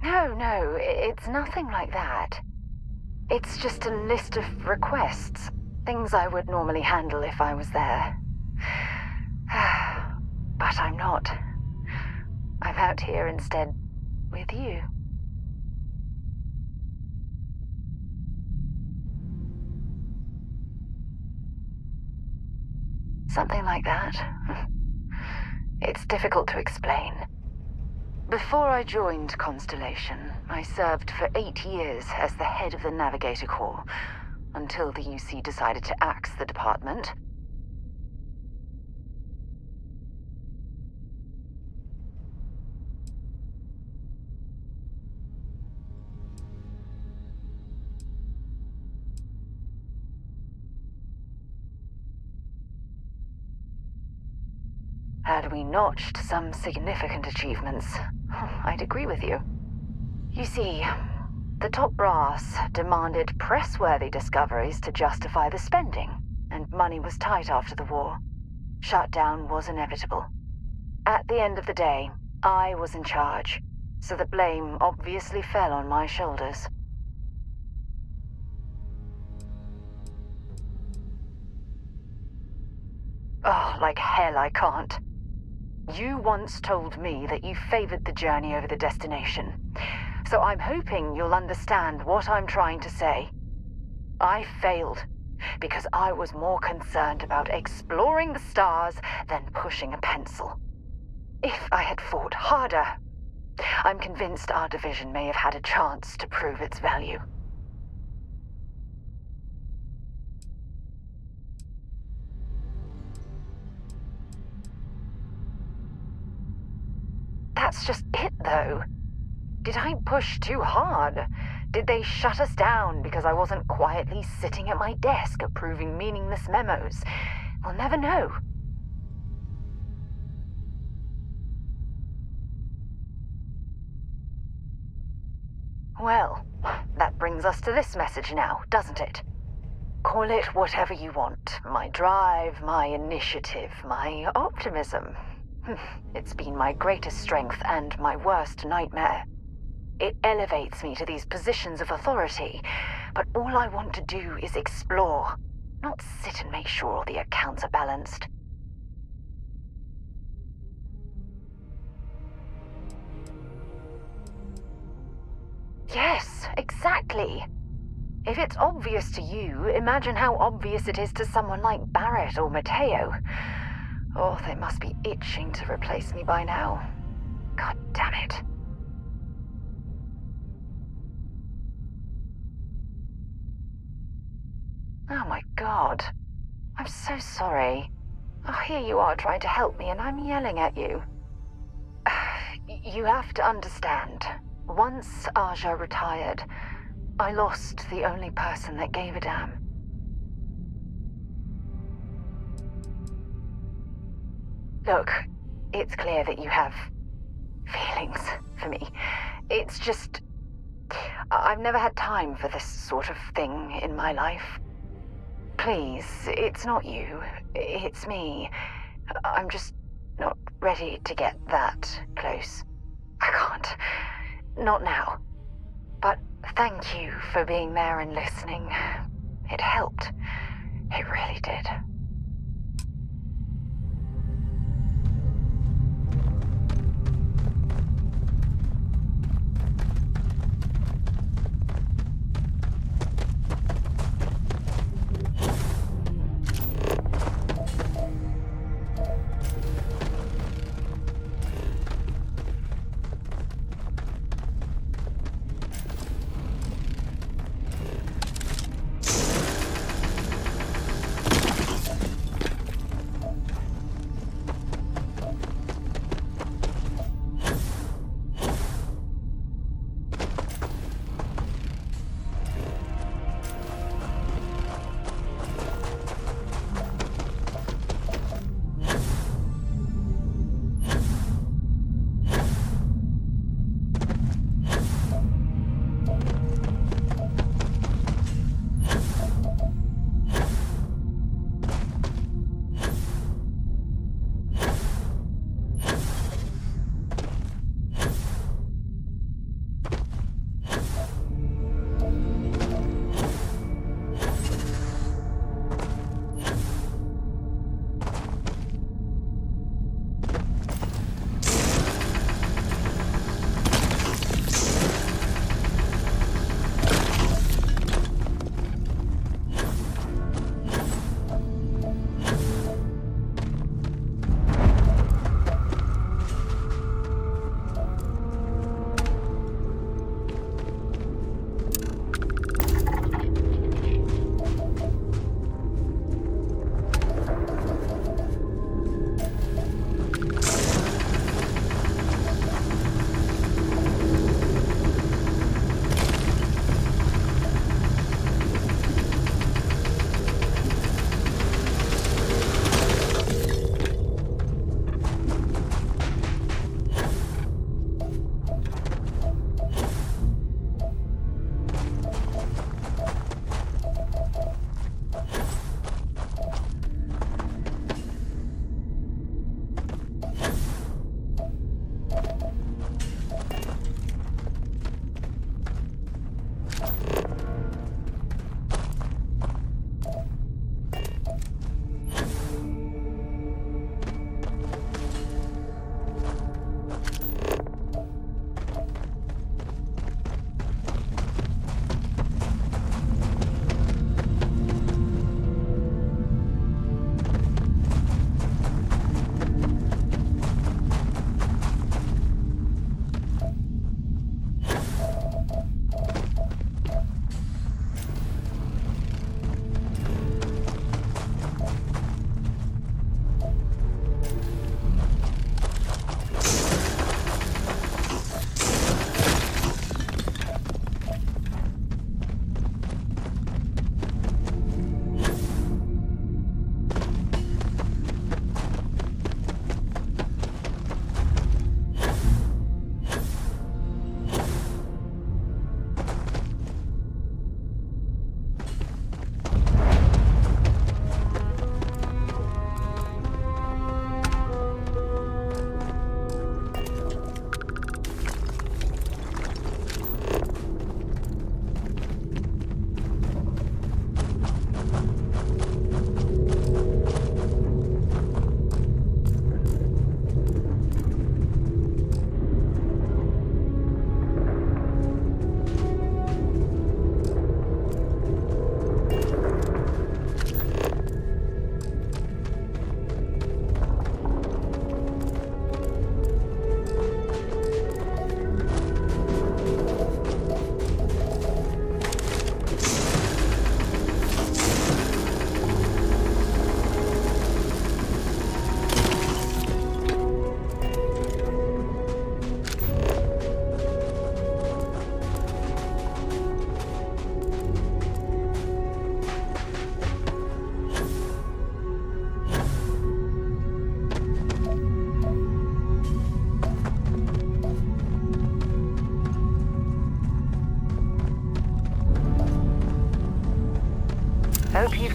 No, it's nothing like that. It's just a list of requests. Things I would normally handle if I was there. But I'm not. I'm out here instead with you. Something like that. It's difficult to explain. Before I joined Constellation, I served for 8 years as the head of the Navigator Corps, until the UC decided to axe the department. Had we notched some significant achievements, I'd agree with you. You see, the top brass demanded press-worthy discoveries to justify the spending, and money was tight after the war. Shutdown was inevitable. At the end of the day, I was in charge, so the blame obviously fell on my shoulders. Oh, like hell I can't. You once told me that you favored the journey over the destination, so I'm hoping you'll understand what I'm trying to say. I failed because I was more concerned about exploring the stars than pushing a pencil. If I had fought harder, I'm convinced our division may have had a chance to prove its value. That's just it, though. Did I push too hard? Did they shut us down because I wasn't quietly sitting at my desk approving meaningless memos? We'll never know. Well, that brings us to this message now, doesn't it? Call it whatever you want. My drive, my initiative, my optimism. It's been my greatest strength and my worst nightmare. It elevates me to these positions of authority, but all I want to do is explore, not sit and make sure all the accounts are balanced. Yes, exactly. If it's obvious to you, imagine how obvious it is to someone like Barrett or Mateo. Oh, they must be itching to replace me by now. God damn it. Oh my God. I'm so sorry. Oh, here you are trying to help me and I'm yelling at you. You have to understand. Once Aja retired, I lost the only person that gave a damn. Look, it's clear that you have feelings for me. It's just... I've never had time for this sort of thing in my life. Please, it's not you. It's me. I'm just not ready to get that close. I can't. Not now. But thank you for being there and listening. It helped. It really did.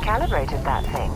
calibrated that thing.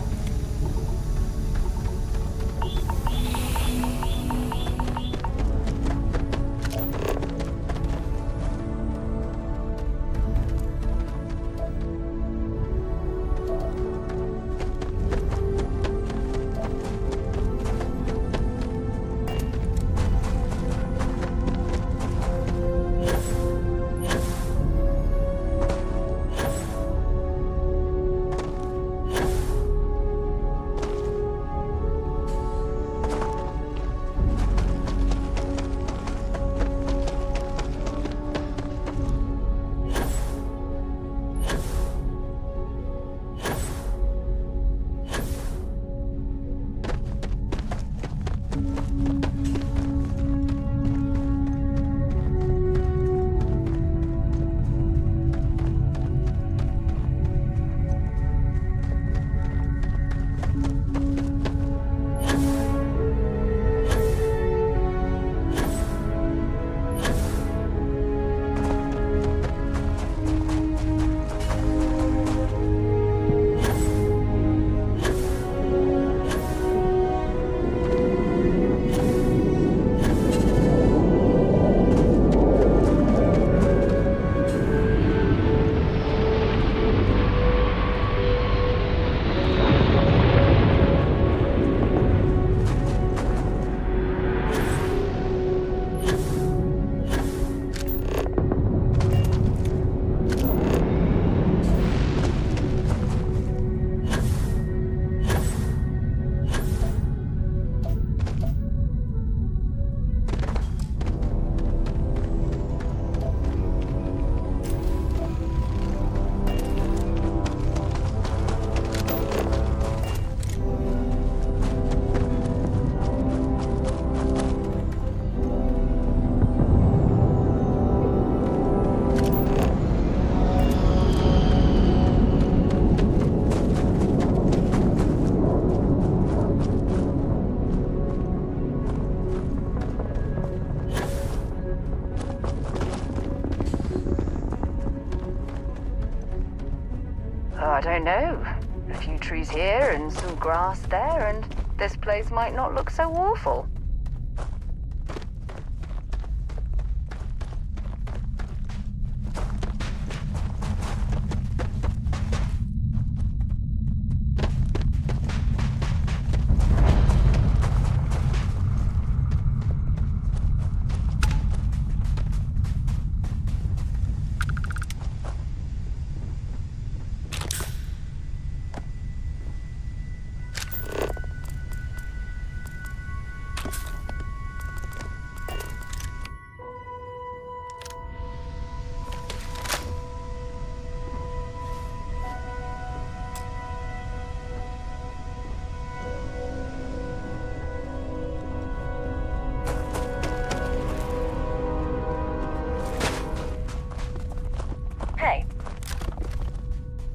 I don't know. A few trees here and some grass there, and this place might not look so awful.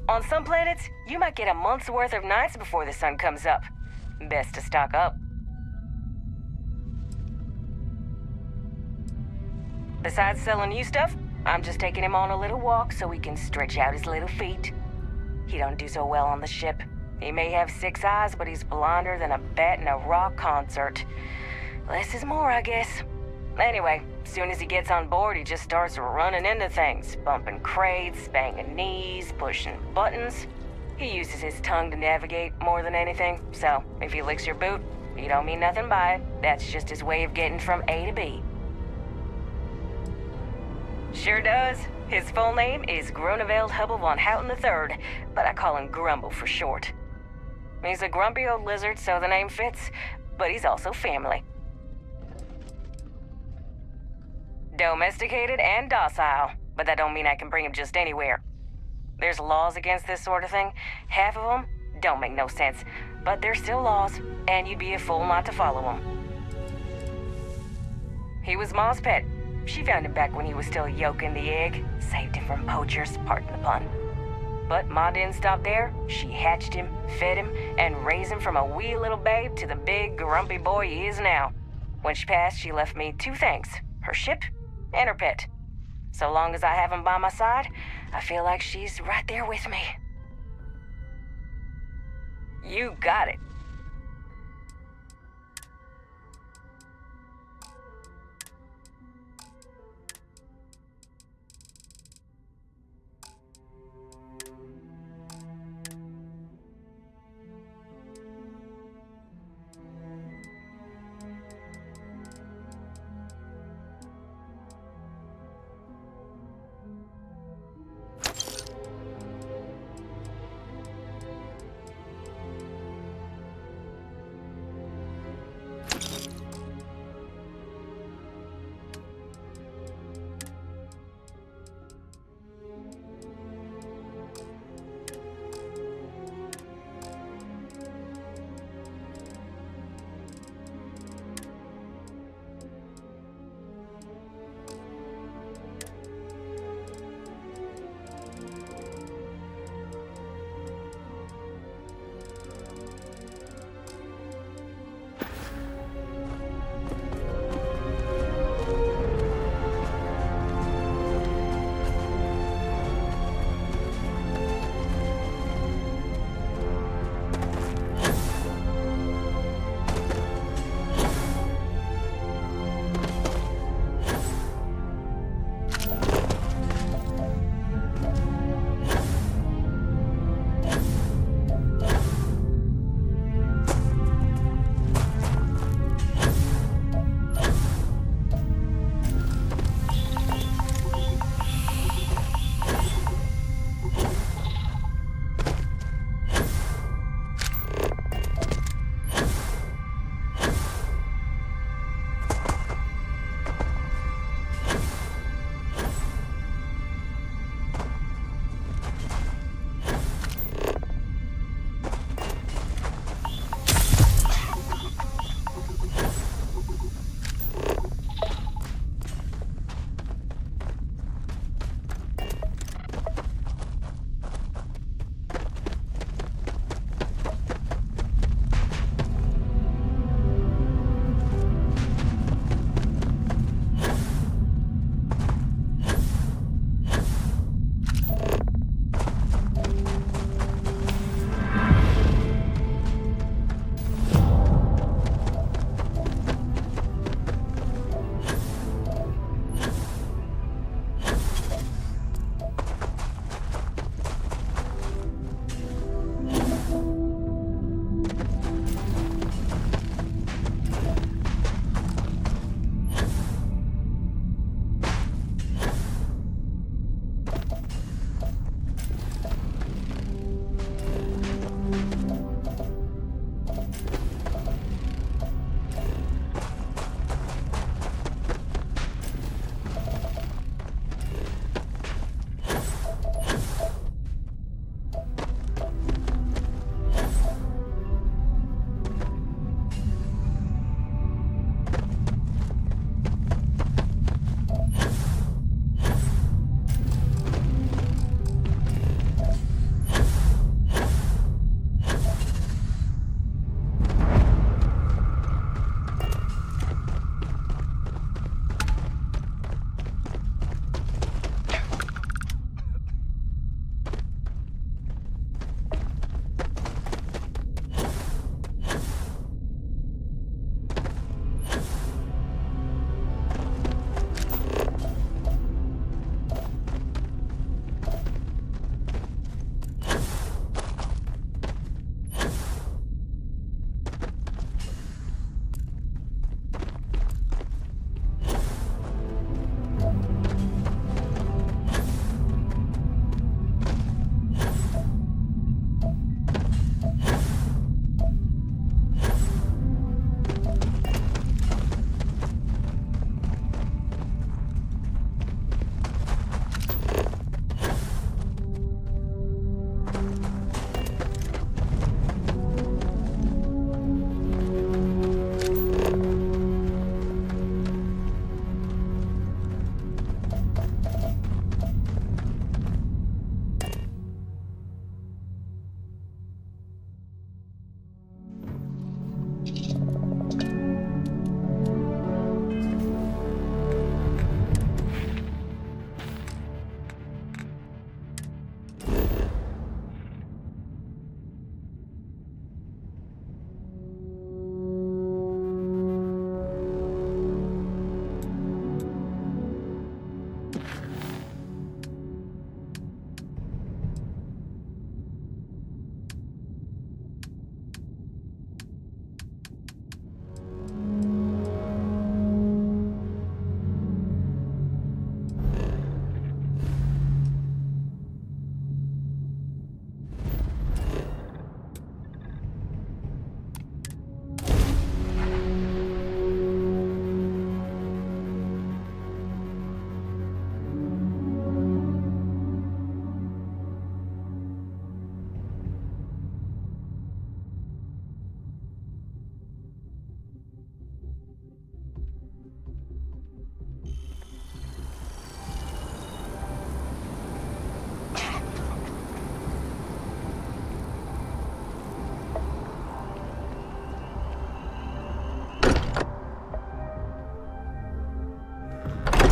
On some planets, you might get a month's worth of nights before the sun comes up. Best to stock up. Besides selling you stuff, I'm just taking him on a little walk so he can stretch out his little feet. He don't do so well on the ship. He may have 6 eyes, but he's blinder than a bat in a rock concert. Less is more, I guess. Anyway, as soon as he gets on board, he just starts running into things, bumping crates, banging knees, pushing buttons. He uses his tongue to navigate more than anything, so if he licks your boot, you don't mean nothing by it. That's just his way of getting from A to B. Sure does. His full name is Grunewald Hubble von Houten III, but I call him Grumble for short. He's a grumpy old lizard, so the name fits, but he's also family. Domesticated and docile, but that don't mean I can bring him just anywhere. There's laws against this sort of thing. Half of them don't make no sense, but they're still laws, and you'd be a fool not to follow them. He was Ma's pet. She found him back when he was still yolking the egg, saved him from poachers, pardon the pun. But Ma didn't stop there. She hatched him, fed him, and raised him from a wee little babe to the big, grumpy boy he is now. When she passed, she left me 2 things, her ship and her pet. So long as I have him by my side, I feel like she's right there with me. You got it.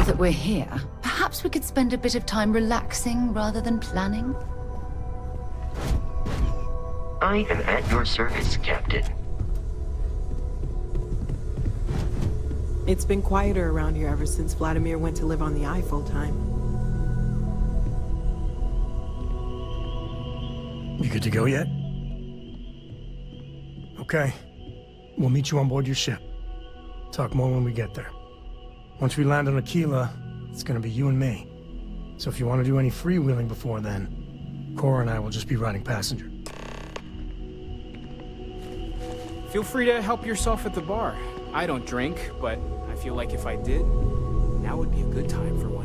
that we're here, perhaps we could spend a bit of time relaxing rather than planning? I am at your service, Captain. It's been quieter around here ever since Vladimir went to live on the Eye full-time. You good to go yet? Okay. We'll meet you on board your ship. Talk more when we get there. Once we land on Aquila, it's gonna be you and me. So if you want to do any freewheeling before then, Cora and I will just be riding passenger. Feel free to help yourself at the bar. I don't drink, but I feel like if I did, now would be a good time for one.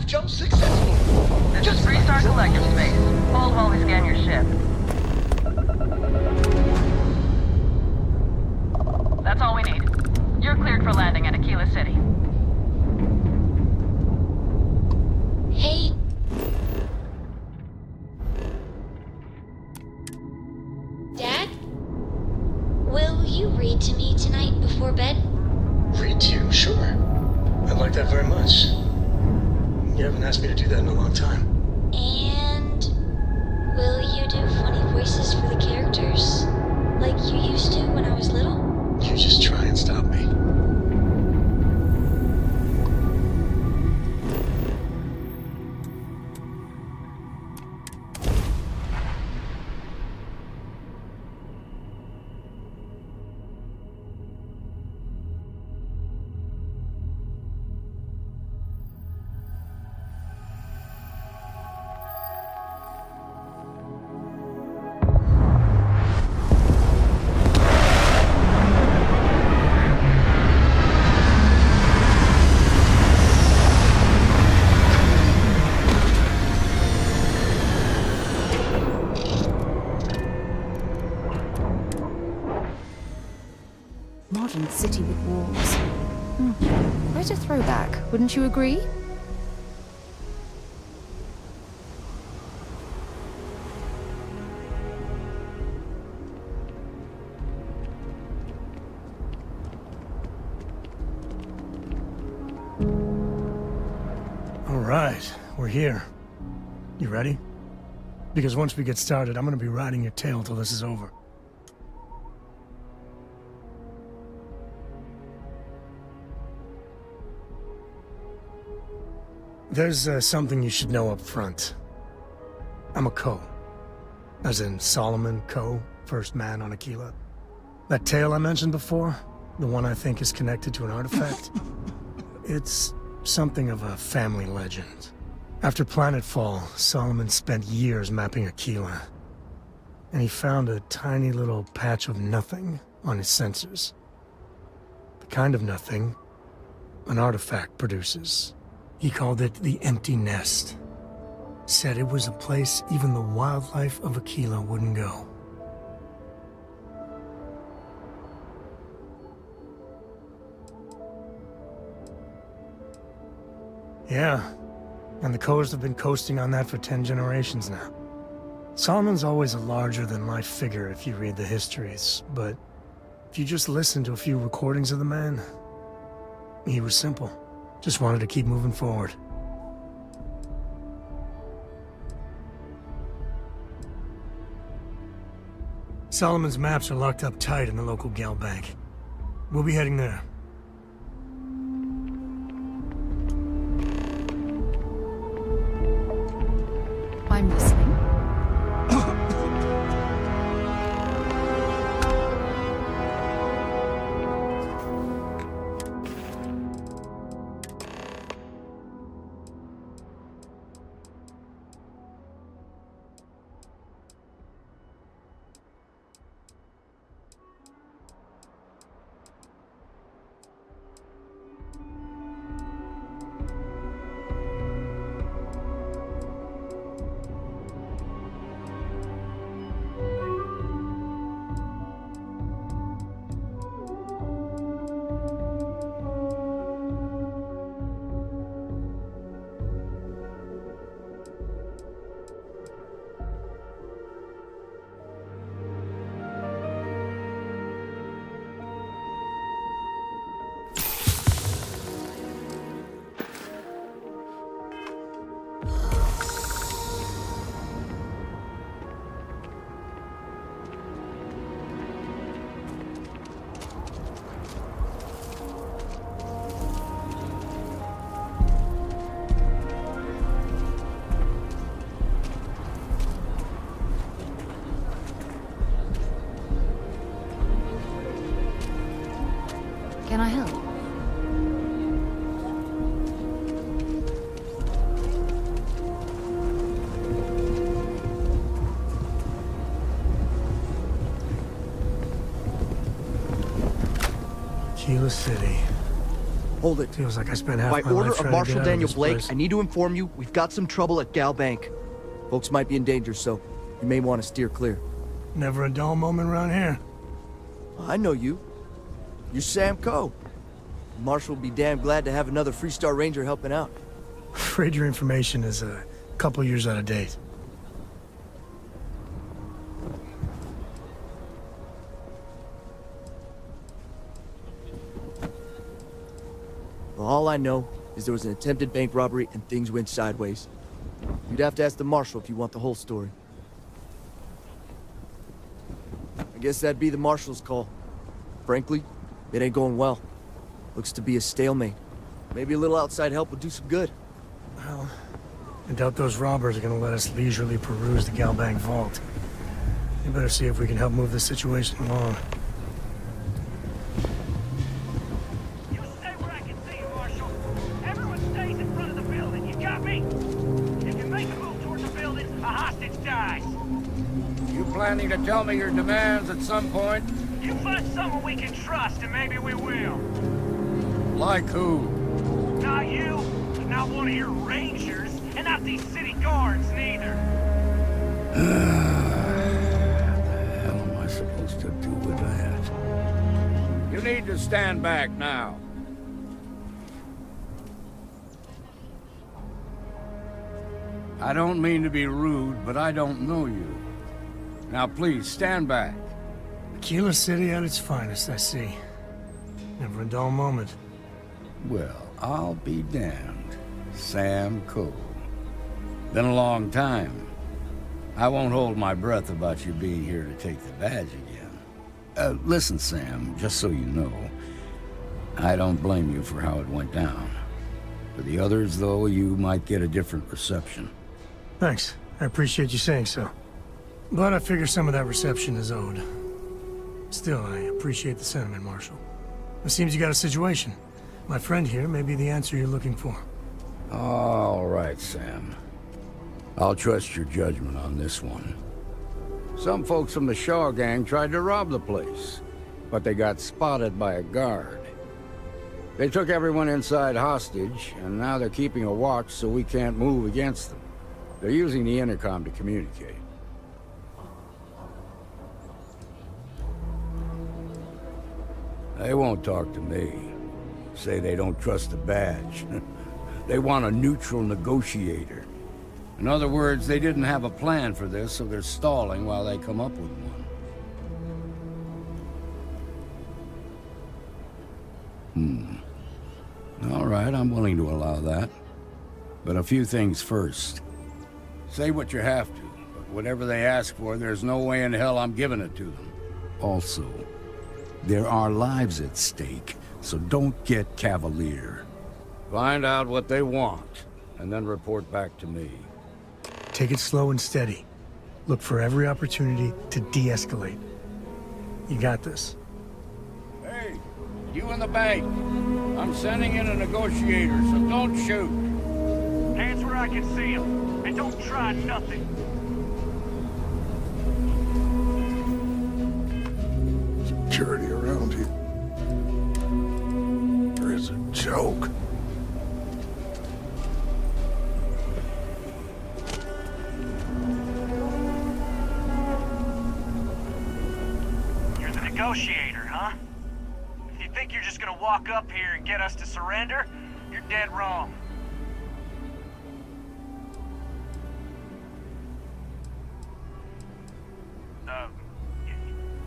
Jump successful. Just restart collective space. Hold while we scan your ship. That's all we need. You're cleared for landing at Aquila City. Hey. Dad? Will you read to me tonight before bed? Read to you? Sure. I'd like that very much. You haven't asked me to do that in a long time. And will you do funny voices for the characters? Like you used to when I was little? You just try and stop me. Modern city with walls. Quite a throwback, wouldn't you agree? All right, we're here. You ready? Because once we get started, I'm gonna be riding your tail till this is over. There's something you should know up front. I'm a Ko. As in Solomon Ko, first man on Aquila. That tale I mentioned before, the one I think is connected to an artifact, it's something of a family legend. After planetfall, Solomon spent years mapping Aquila, and he found a tiny little patch of nothing on his sensors. The kind of nothing an artifact produces. He called it the Empty Nest. Said it was a place even the wildlife of Aquila wouldn't go. Yeah, and the Coast have been coasting on that for 10 generations now. Solomon's always a larger-than-life figure if you read the histories, but if you just listen to a few recordings of the man, he was simple. Just wanted to keep moving forward. Solomon's maps are locked up tight in the local gal bank. We'll be heading there. I'm listening. Can I help? Aquila City. Hold it. Feels like I spent half By my order life of trying to Marshal get out of Daniel this Blake, place. I need to inform you we've got some trouble at Gal Bank. Folks might be in danger, so you may want to steer clear. Never a dull moment around here. I know you. You're Sam Coe. Marshal will be damn glad to have another Freestar Ranger helping out. Afraid your information is a couple years out of date. Well, all I know is there was an attempted bank robbery and things went sideways. You'd have to ask the Marshal if you want the whole story. I guess that'd be the Marshal's call. Frankly, it ain't going well. Looks to be a stalemate. Maybe a little outside help would do some good. Well, I doubt those robbers are gonna let us leisurely peruse the Galbank vault. We better see if we can help move the situation along. You stay where I can see you, Marshal. Everyone stays in front of the building, you got me? If you make a move towards the building, a hostage dies. You planning to tell me your demands at some point? You find someone we can trust, and maybe we will. Like who? Not you, not one of your rangers, and not these city guards, neither. What the hell am I supposed to do with that? You need to stand back now. I don't mean to be rude, but I don't know you. Now please, stand back. Aquila City at its finest, I see. Never a dull moment. Well, I'll be damned. Sam Coe. Been a long time. I won't hold my breath about you being here to take the badge again. Listen, Sam, just so you know, I don't blame you for how it went down. For the others, though, you might get a different reception. Thanks. I appreciate you saying so. But I figure some of that reception is owed. Still, I appreciate the sentiment, Marshal. It seems you got a situation. My friend here may be the answer you're looking for. All right, Sam. I'll trust your judgment on this one. Some folks from the Shaw gang tried to rob the place, but they got spotted by a guard. They took everyone inside hostage, and now they're keeping a watch so we can't move against them. They're using the intercom to communicate. They won't talk to me. Say they don't trust the badge. They want a neutral negotiator. In other words, they didn't have a plan for this, so they're stalling while they come up with one. All right, I'm willing to allow that. But a few things first. Say what you have to, but whatever they ask for, there's no way in hell I'm giving it to them. Also, there are lives at stake, so don't get cavalier. Find out what they want, and then report back to me. Take it slow and steady. Look for every opportunity to de-escalate. You got this. Hey, you in the bank. I'm sending in a negotiator, so don't shoot. Hands where I can see them, and don't try nothing. Security around here is a joke. You're the negotiator, huh? If you think you're just gonna walk up here and get us to surrender, you're dead wrong.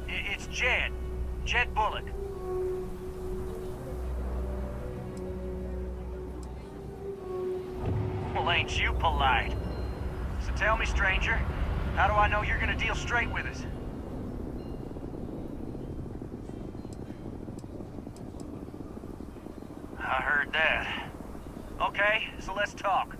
It's Jed. Jed Bullock. Well, ain't you polite? So tell me, stranger, how do I know you're gonna deal straight with us? I heard that. Okay, so let's talk.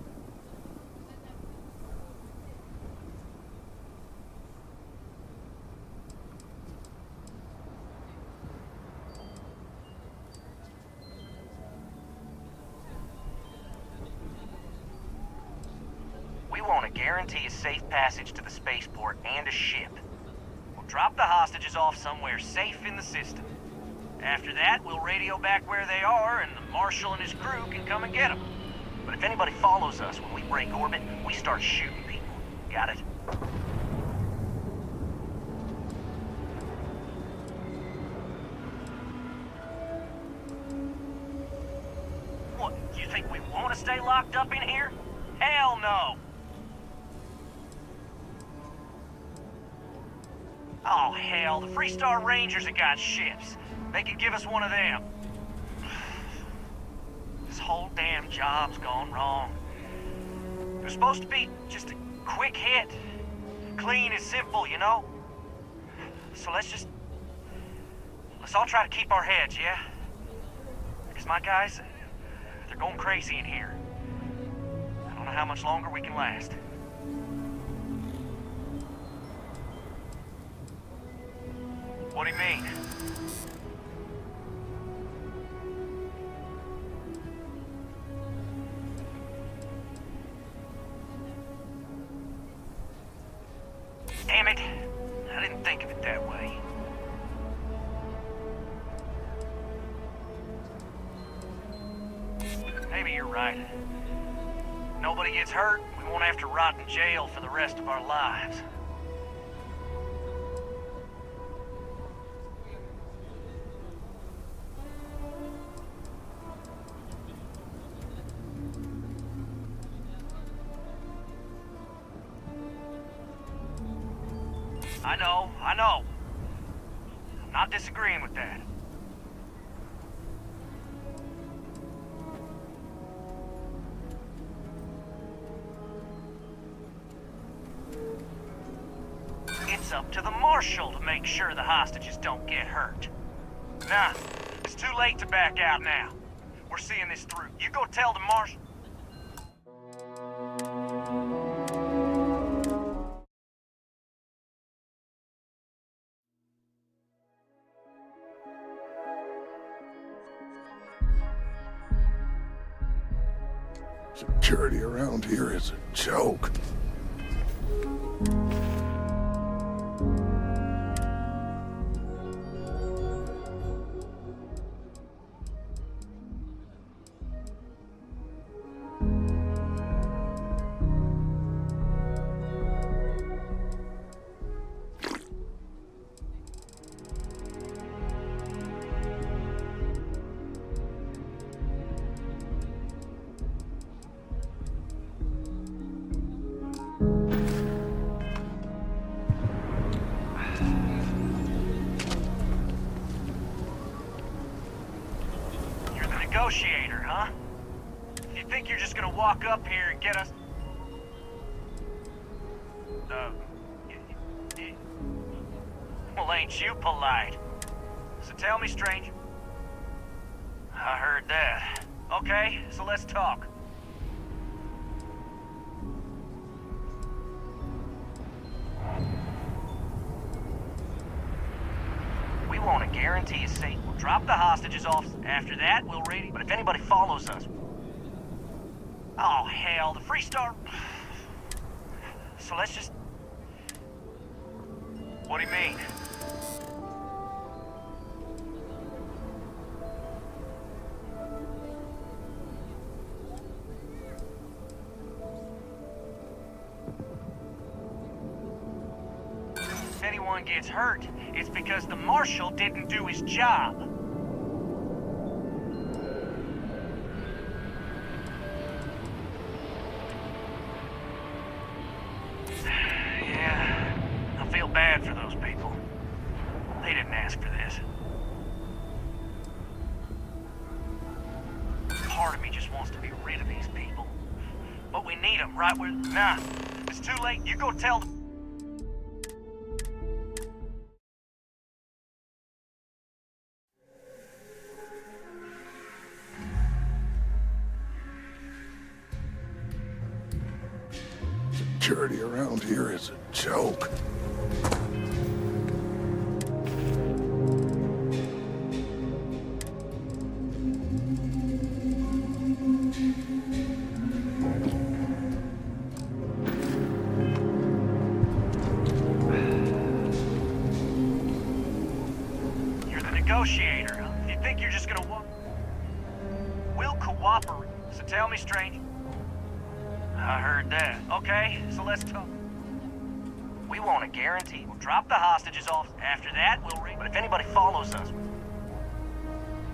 We want to guarantee a safe passage to the spaceport and a ship. We'll drop the hostages off somewhere safe in the system. After that, we'll radio back where they are, and the Marshal and his crew can come and get them. But if anybody follows us when we break orbit, we start shooting people. Got it? What, you think we want to stay locked up in here? Hell no! Oh, hell, the Freestar Rangers have got ships. They can give us one of them. This whole damn job's gone wrong. It was supposed to be just a quick hit. Clean and simple, you know? So let's all try to keep our heads, yeah? Because my guys, they're going crazy in here. I don't know how much longer we can last. What do you mean? Damn it. I didn't think of it that way. Maybe you're right. Nobody gets hurt, we won't have to rot in jail for the rest of our lives. I know. I'm not disagreeing with that. It's up to the Marshal to make sure the hostages don't get hurt. Nah, it's too late to back out now. We're seeing this through. You go tell the Marshal. Security around here is a joke. negotiator, huh? You think you're just gonna walk up here and get us... Well, ain't you polite? So tell me, stranger. I heard that. Okay, so let's talk. We want to guarantee a safe. We'll drop the hostages off. After that, we'll raid it. But if anybody follows us... Oh, hell, the Freestar... So let's just... What do you mean? If anyone gets hurt, it's because the marshal didn't do his job. Yeah, I feel bad for those people. They didn't ask for this. Part of me just wants to be rid of these people. But we need them right where... Nah, it's too late. You go tell them. Security around here is a joke. You're the negotiator, huh? You think you're just gonna walk? We'll cooperate. So tell me, stranger. I heard that. Okay, so let's talk. We want a guarantee. We'll drop the hostages off. After that, we'll raid. But if anybody follows us...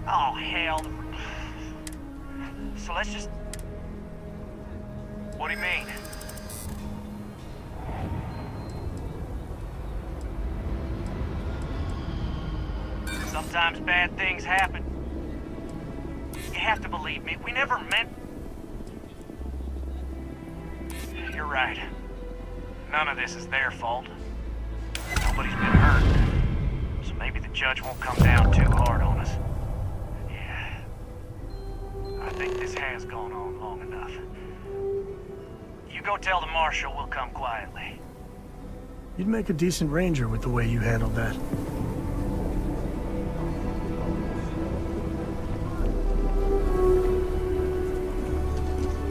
Oh, hell. So let's just... What do you mean? Sometimes bad things happen. You have to believe me. We never meant... You're right. None of this is their fault. Nobody's been hurt. So maybe the judge won't come down too hard on us. Yeah. I think this has gone on long enough. You go tell the marshal we'll come quietly. You'd make a decent ranger with the way you handled that.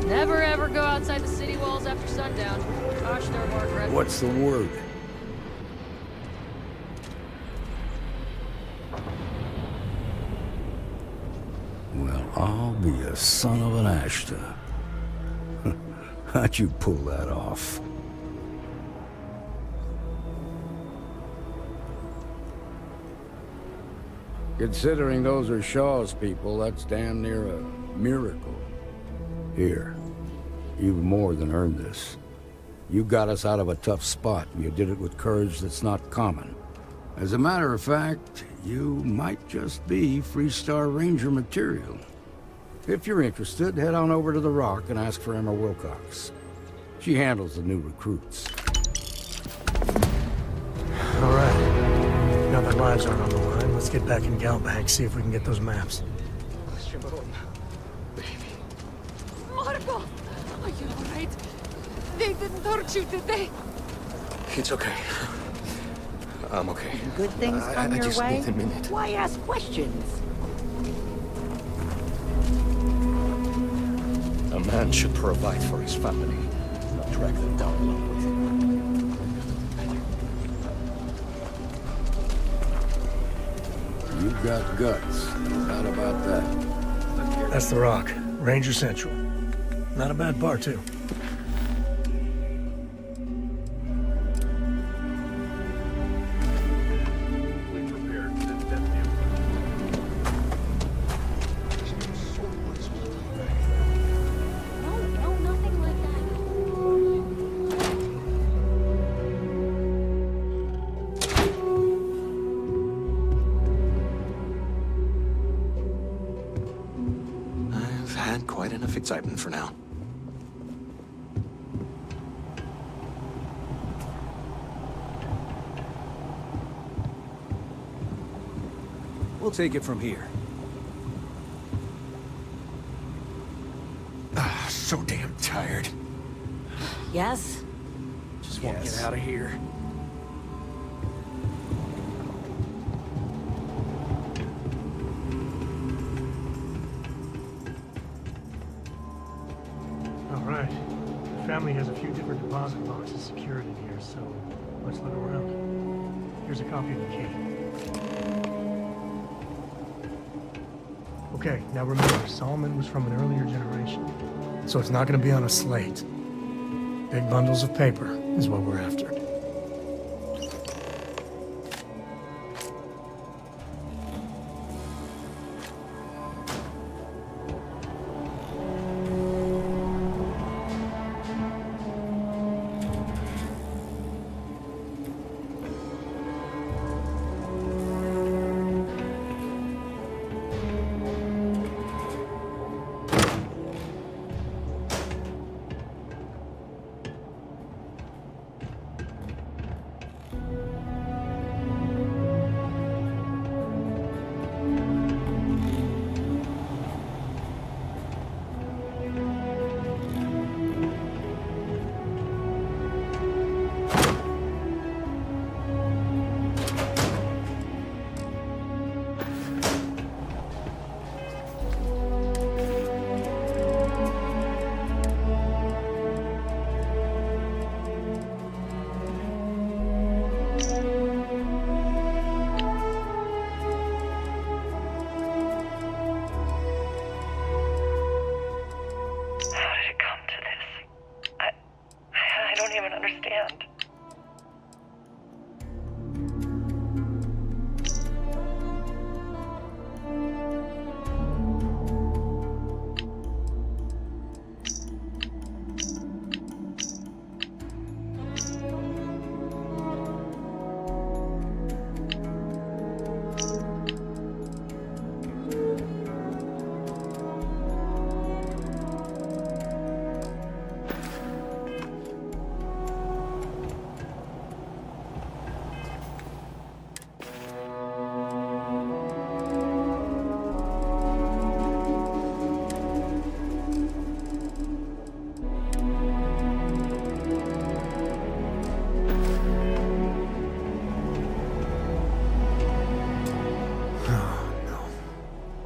Never ever go outside the city walls after sundown. Gosh, they're more aggressive. What's the word? Well, I'll be a son of an Ashta. How'd you pull that off? Considering those are Shaw's people, that's damn near a miracle. Here, you've more than earned this. You got us out of a tough spot, and you did it with courage that's not common. As a matter of fact, you might just be Freestar Ranger material. If you're interested, head on over to the Rock and ask for Emma Wilcox. She handles the new recruits. All right. Now that lives aren't on the line, let's get back in Galbag, see if we can get those maps. Marco! Are you alright? They didn't hurt you, did they? It's okay. I'm okay. Good things come I your just way? need a minute. Why ask questions? A man should provide for his family, not drag them down along with him. You've got guts, no doubt about that. That's the Rock. Ranger Central. Not a bad bar, too. No, nothing like that. had quite enough excitement for now. We'll take it from here. So damn tired. Yes? Just want to get out of here. All right. The family has a few different deposit boxes secured in here, so let's look around. Here's a copy of the key. Okay, now remember, Solomon was from an earlier generation, so it's not going to be on a slate. Big bundles of paper is what we're after.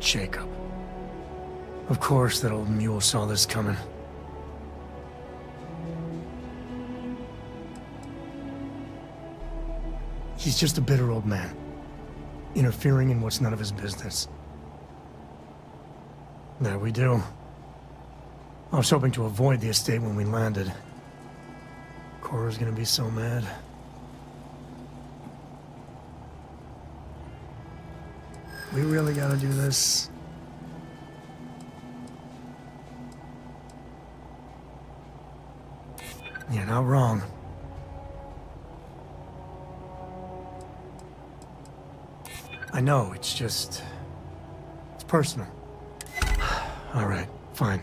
Jacob. Of course that old mule saw this coming. He's just a bitter old man, interfering in what's none of his business. There we do. I was hoping to avoid the estate when we landed. Cora's gonna be so mad. We really gotta do this. You're not wrong. I know, it's just... it's personal. All right, fine.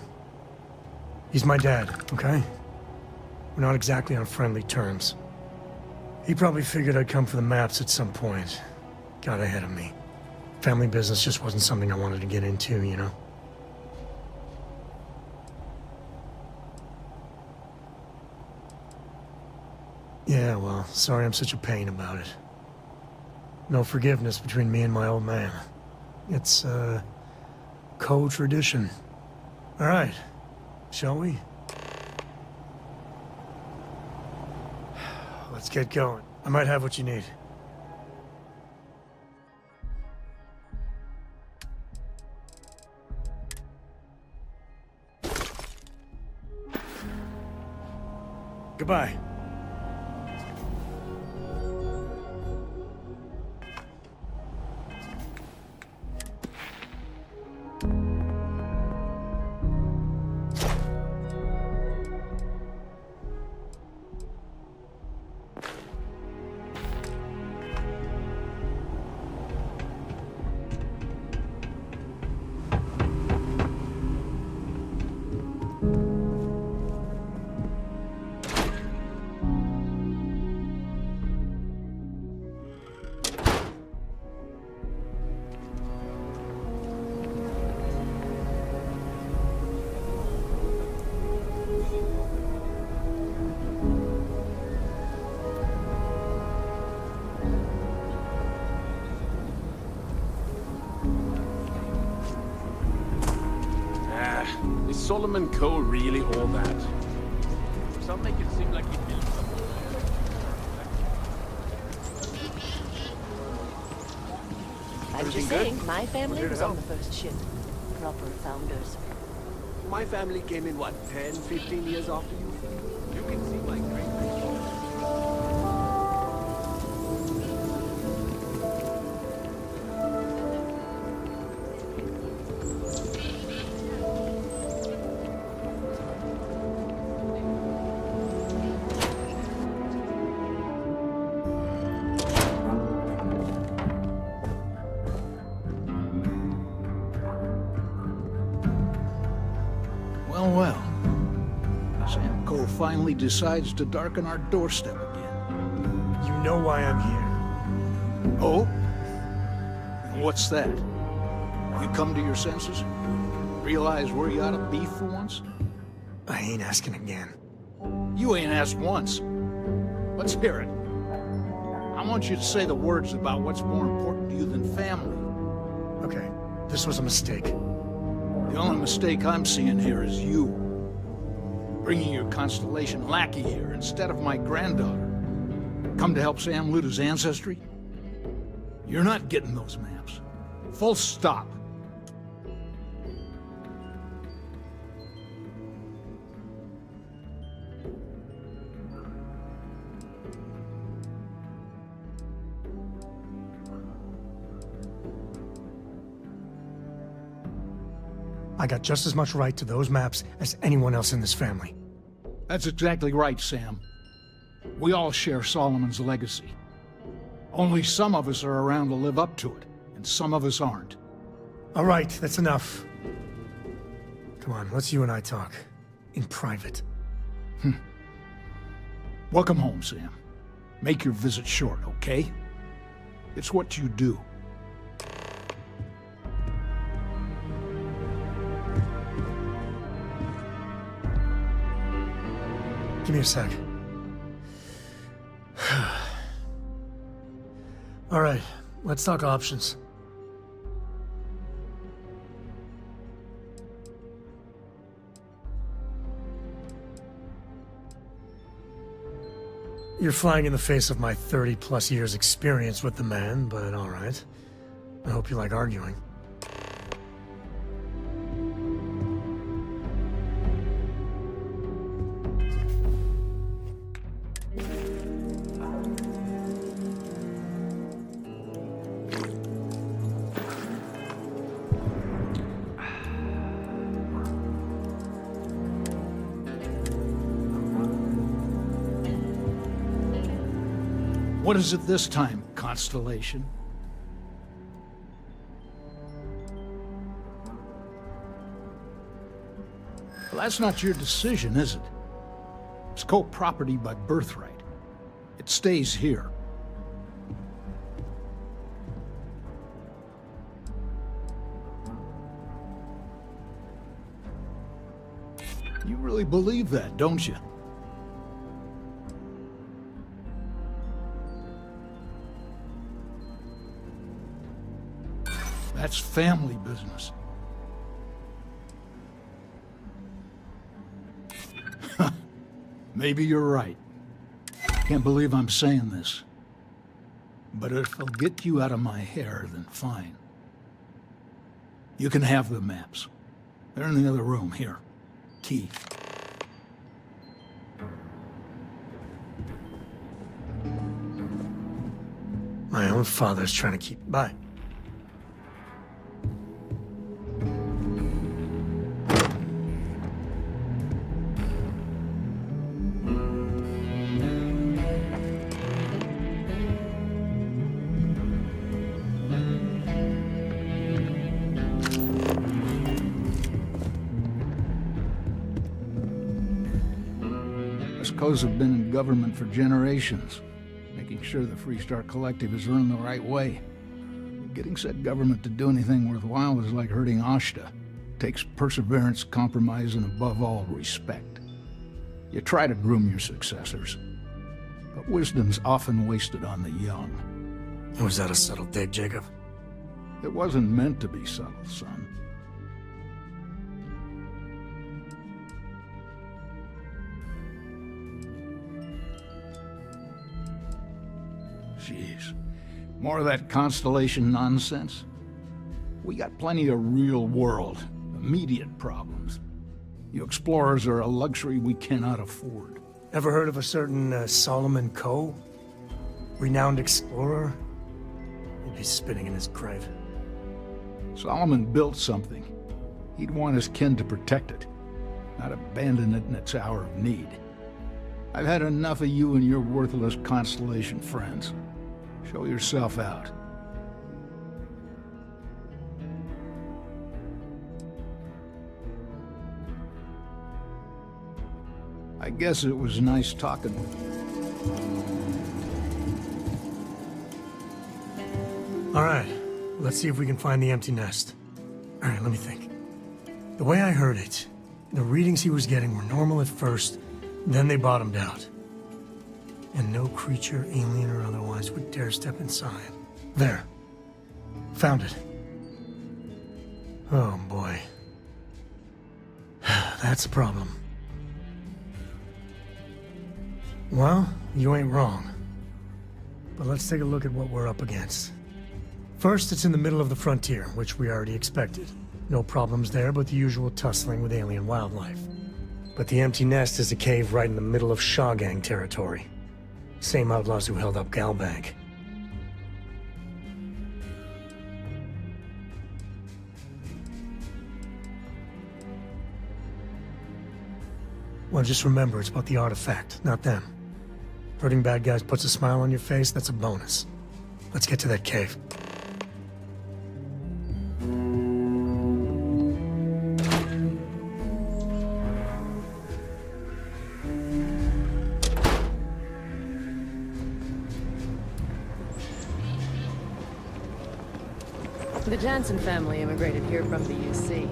He's my dad, okay? We're not exactly on friendly terms. He probably figured I'd come for the maps at some point. Got ahead of me. Family business just wasn't something I wanted to get into, you know? Yeah, well, sorry I'm such a pain about it. No forgiveness between me and my old man. It's, co-tradition. All right, shall we? Let's get going. I might have what you need. Goodbye. Is Solomon Coe really all that? Some make it seem like he built something. I'm just saying, my family was on the first ship. Proper founders. My family came in, what, 10, 15 years after you? You can see my great. Well. Sam Coe finally decides to darken our doorstep again. You know why I'm here. Oh? And what's that? You come to your senses? Realize where you ought to be for once? I ain't asking again. You ain't asked once. Let's hear it. I want you to say the words about what's more important to you than family. Okay, this was a mistake. The only mistake I'm seeing here is you. Bringing your Constellation lackey here instead of my granddaughter. Come to help Sam loot his ancestry? You're not getting those maps. Full stop. I got just as much right to those maps as anyone else in this family. That's exactly right, Sam. We all share Solomon's legacy. Only some of us are around to live up to it, and some of us aren't. All right, that's enough. Come on, let's you and I talk. In private. Welcome home, Sam. Make your visit short, okay? It's what you do. Give me a sec. All right, let's talk options. You're flying in the face of my 30-plus years experience with the man, but all right. I hope you like arguing. What is it this time, Constellation? Well, that's not your decision, is it? It's Coe property by birthright. It stays here. You really believe that, don't you? That's family business. Maybe you're right. Can't believe I'm saying this. But if it'll get you out of my hair, then fine. You can have the maps. They're in the other room, here. Key. My own father's trying to keep by. Coes have been in government for generations, making sure the Freestar Collective is run the right way. Getting said government to do anything worthwhile is like herding Ashta. Takes perseverance, compromise, and above all, respect. You try to groom your successors, but wisdom's often wasted on the young. Was that a subtle dig, Jacob? It wasn't meant to be subtle, son. Jeez. More of that Constellation nonsense? We got plenty of real-world, immediate problems. You explorers are a luxury we cannot afford. Ever heard of a certain Solomon Coe? Renowned explorer? He'd be spinning in his grave. Solomon built something. He'd want his kin to protect it, not abandon it in its hour of need. I've had enough of you and your worthless Constellation friends. Show yourself out. I guess it was nice talking with you. All right, let's see if we can find the empty nest. All right, let me think. The way I heard it, the readings he was getting were normal at first, then they bottomed out. And no creature, alien or otherwise, would dare step inside. There. Found it. Oh, boy. That's a problem. Well, you ain't wrong. But let's take a look at what we're up against. First, it's in the middle of the frontier, which we already expected. No problems there, but the usual tussling with alien wildlife. But the empty nest is a cave right in the middle of Shaw Gang territory. Same outlaws who held up Galbank. Well, just remember, it's about the artifact, not them. Hurting bad guys puts a smile on your face, that's a bonus. Let's get to that cave. The Jansen family immigrated here from the UC.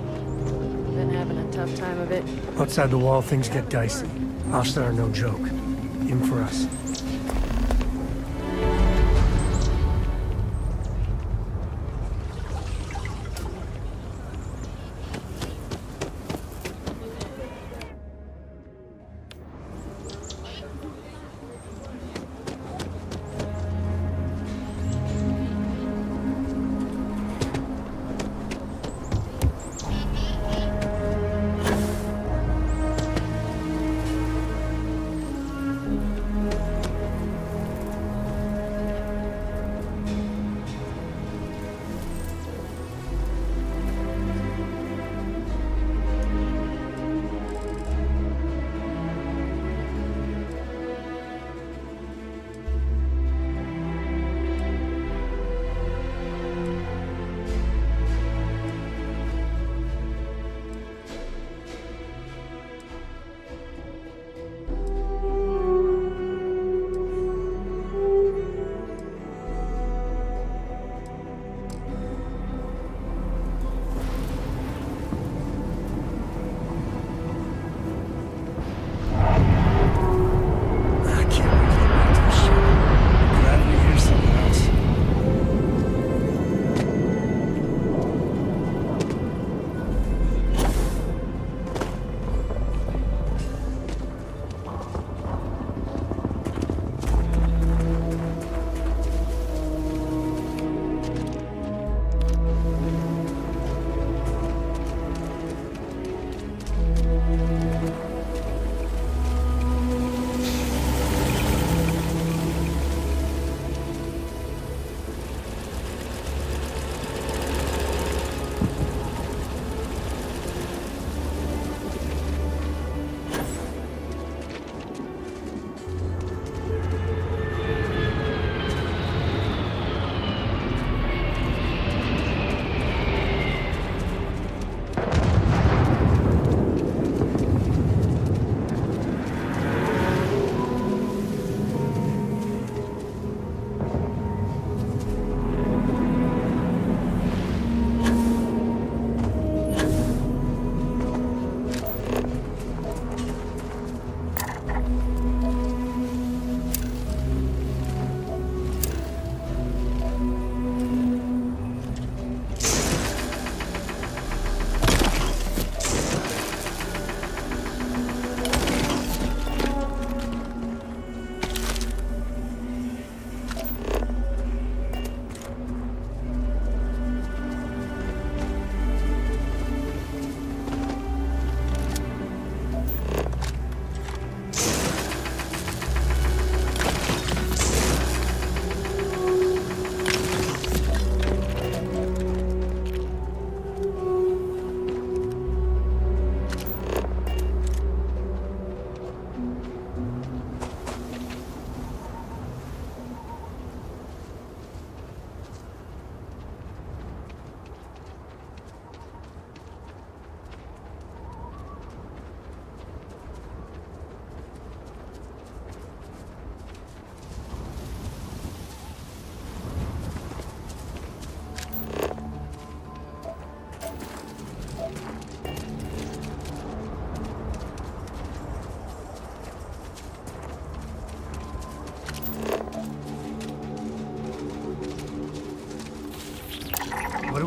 Been having a tough time of it. Outside the wall, things get dicey. Hostile are no joke. Even for us.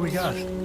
we got?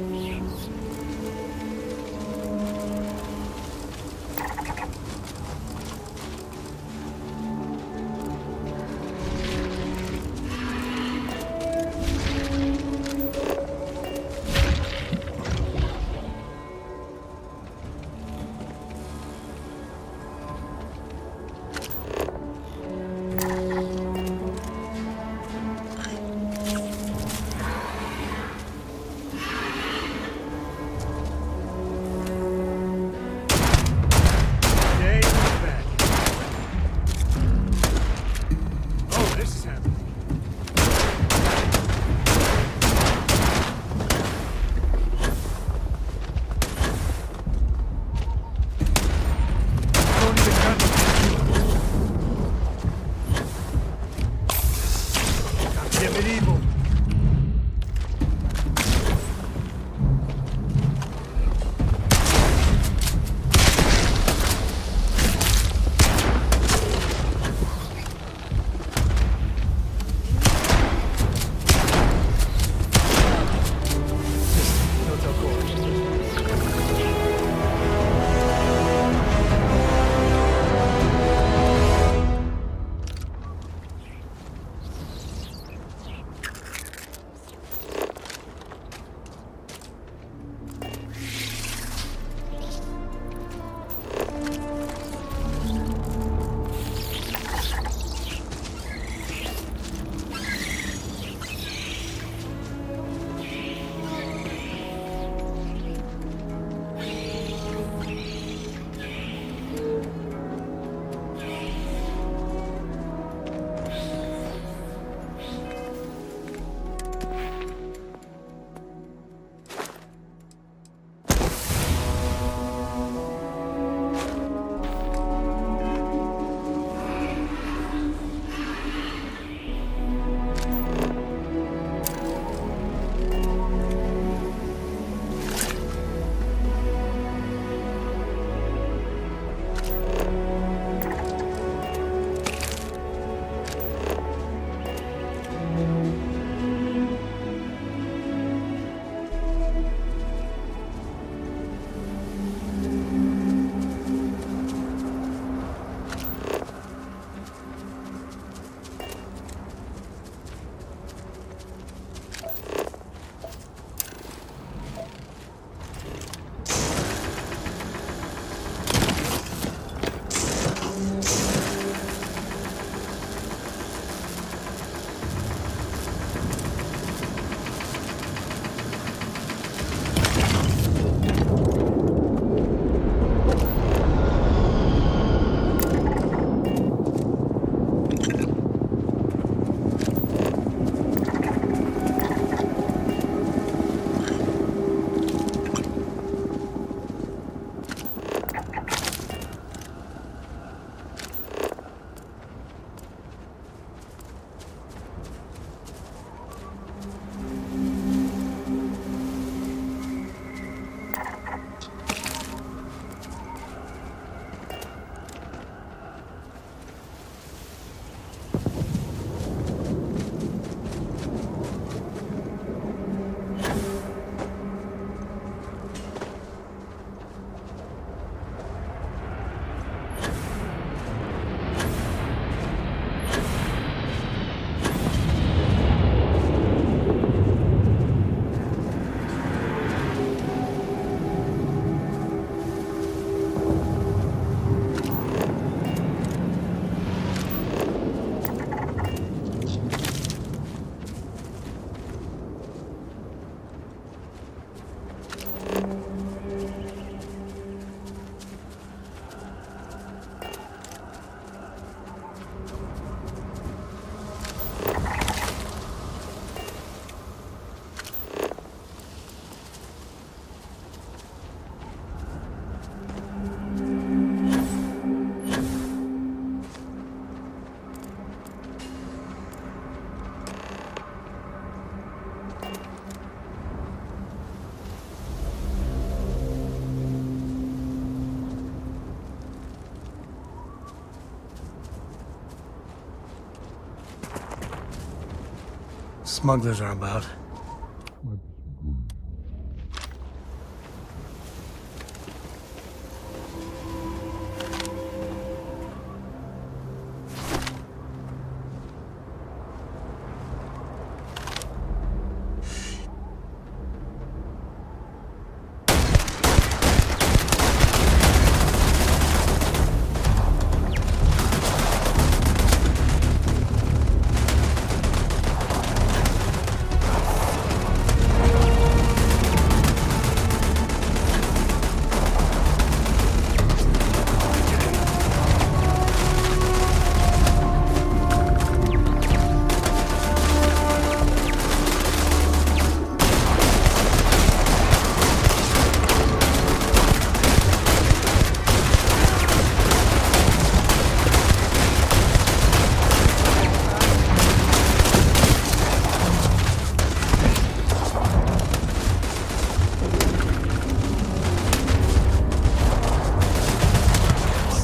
Smugglers are about.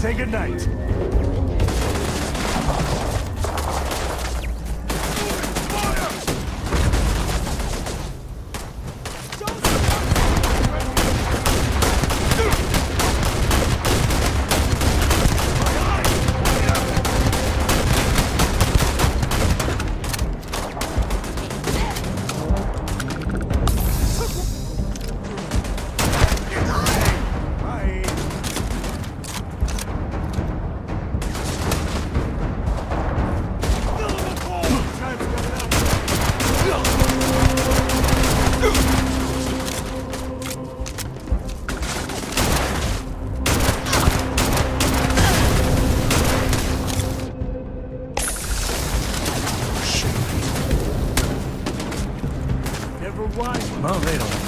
Say goodnight. Well, they don't.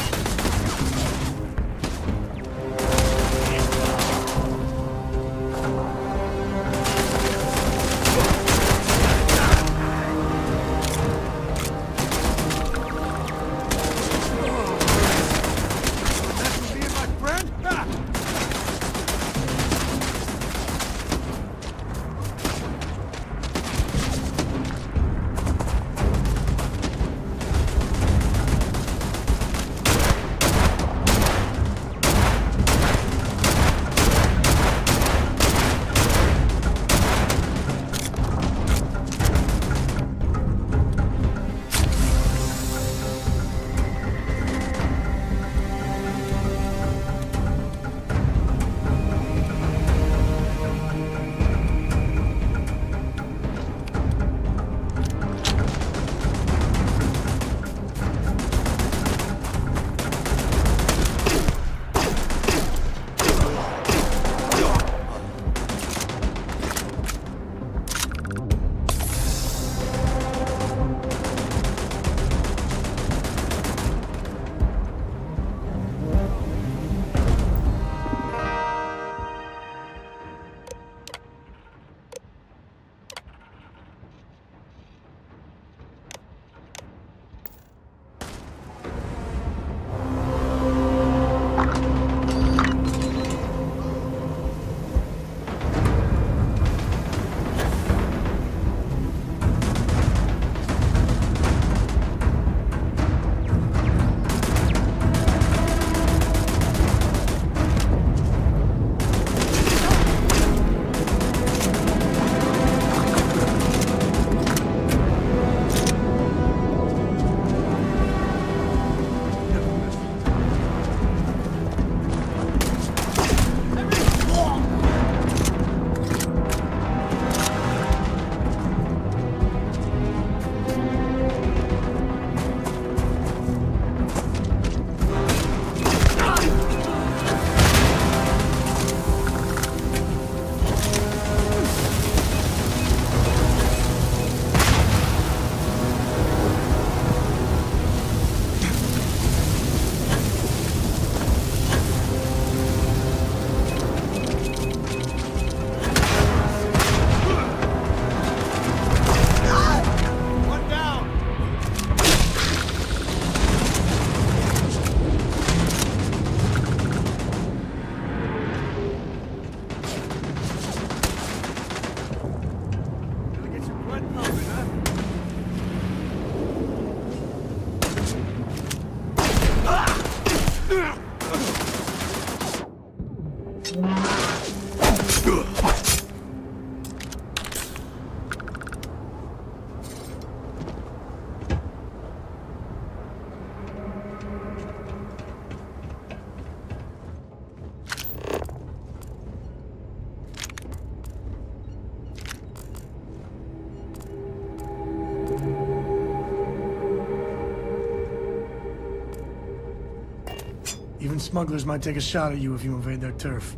Even smugglers might take a shot at you if you invade their turf.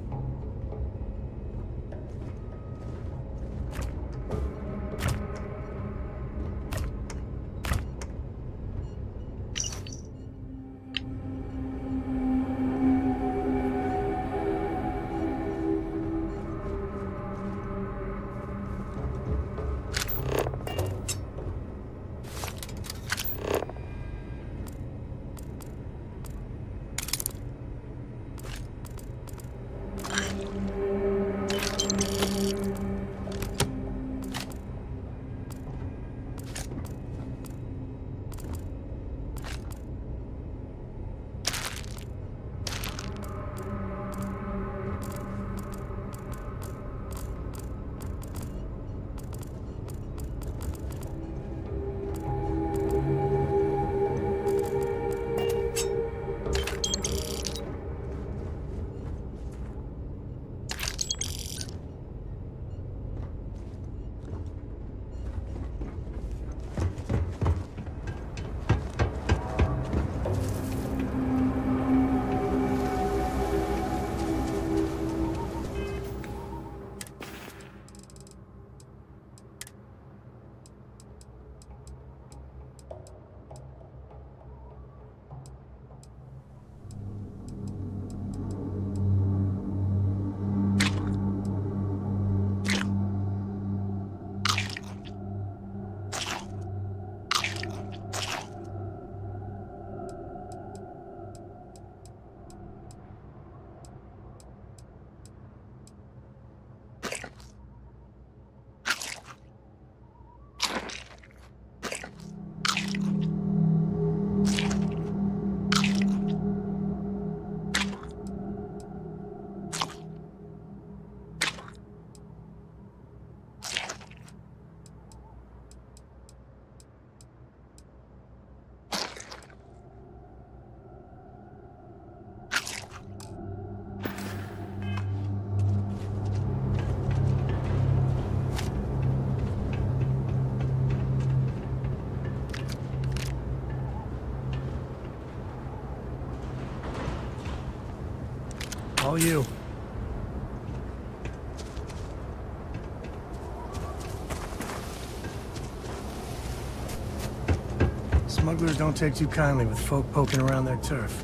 All you. Smugglers don't take too kindly with folk poking around their turf.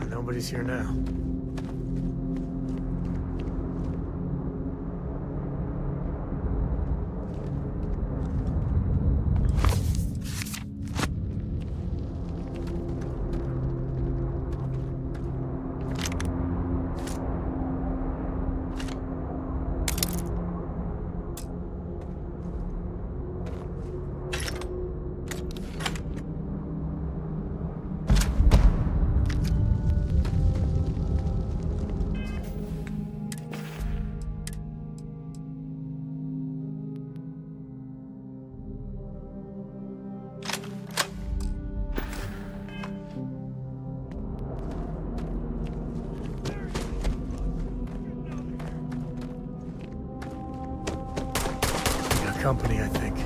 Nobody's here now. Company, I think.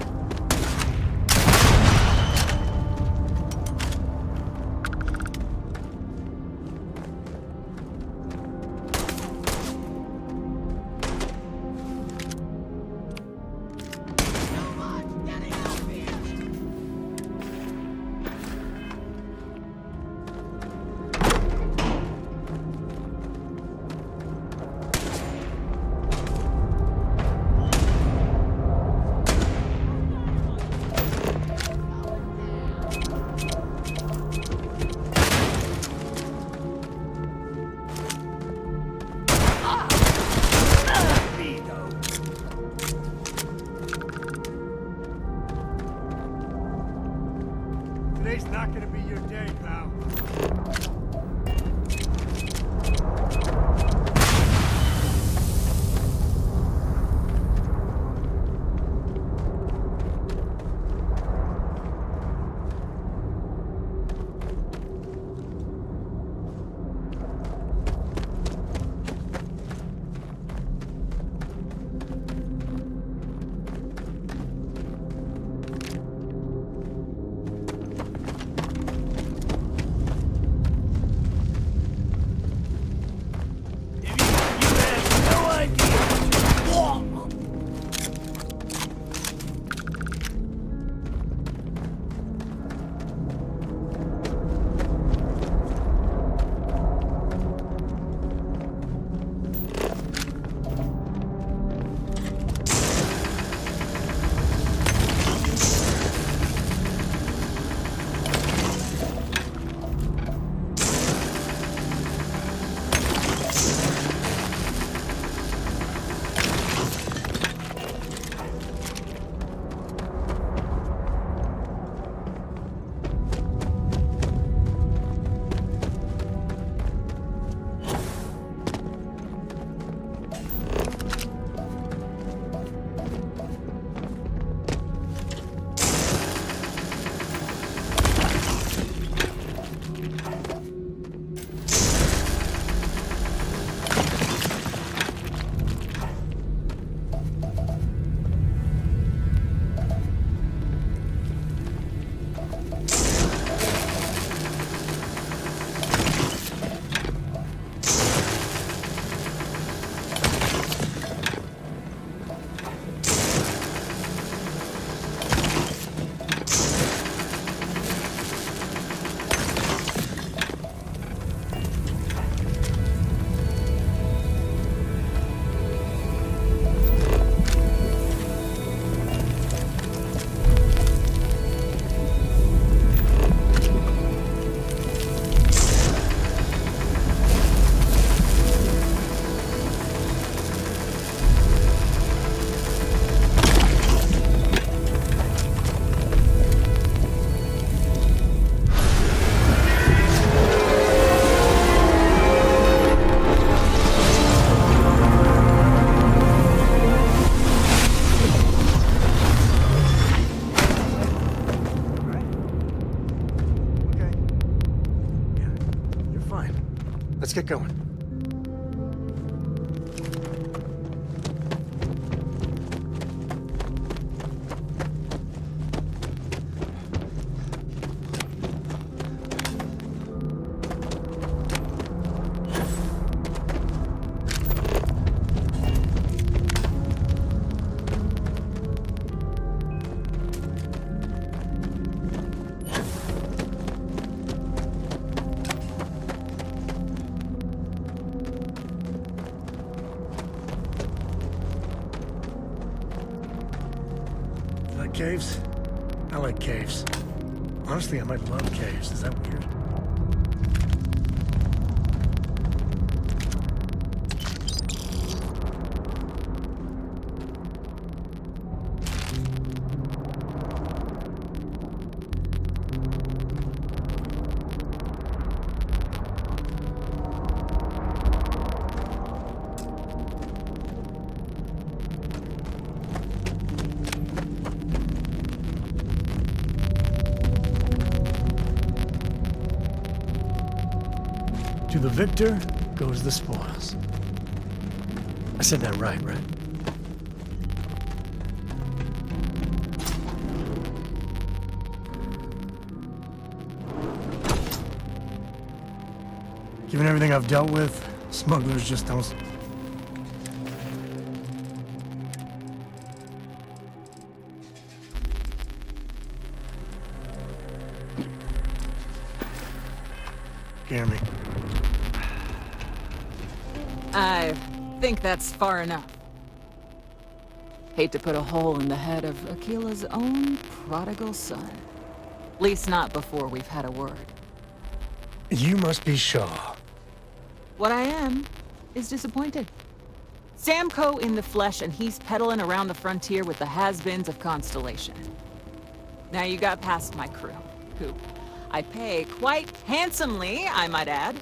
Today's not gonna be your day, pal. Let's get going. Caves? I like caves. Honestly, I might love caves. Is that weird? To the victor goes the spoils. I said that right? Given everything I've dealt with, smugglers just don't... Scare me. I think that's far enough. Hate to put a hole in the head of Akila's own prodigal son. At least not before we've had a word. You must be Shaw. What I am is disappointed. Samco in the flesh, and he's peddling around the frontier with the has-beens of Constellation. Now you got past my crew, who I pay quite handsomely, I might add.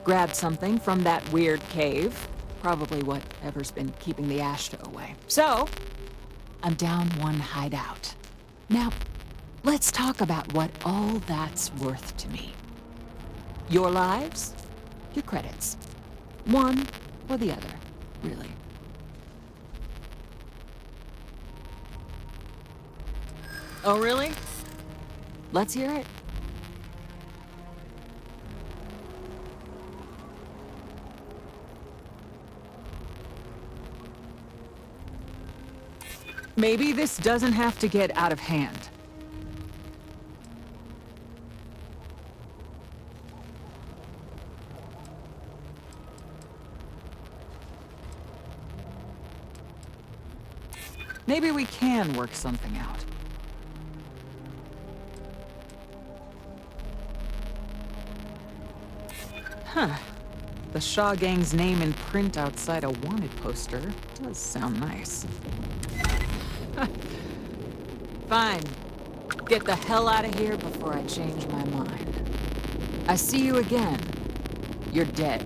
Grabbed something from that weird cave. Probably whatever's been keeping the Ashta away. So, I'm down one hideout. Now, let's talk about what all that's worth to me. Your lives, your credits. One or the other, really. Oh, really? Let's hear it. Maybe this doesn't have to get out of hand. Maybe we can work something out. Huh. The Shaw Gang's name in print outside a wanted poster does sound nice. Fine. Get the hell out of here before I change my mind. I see you again. You're dead.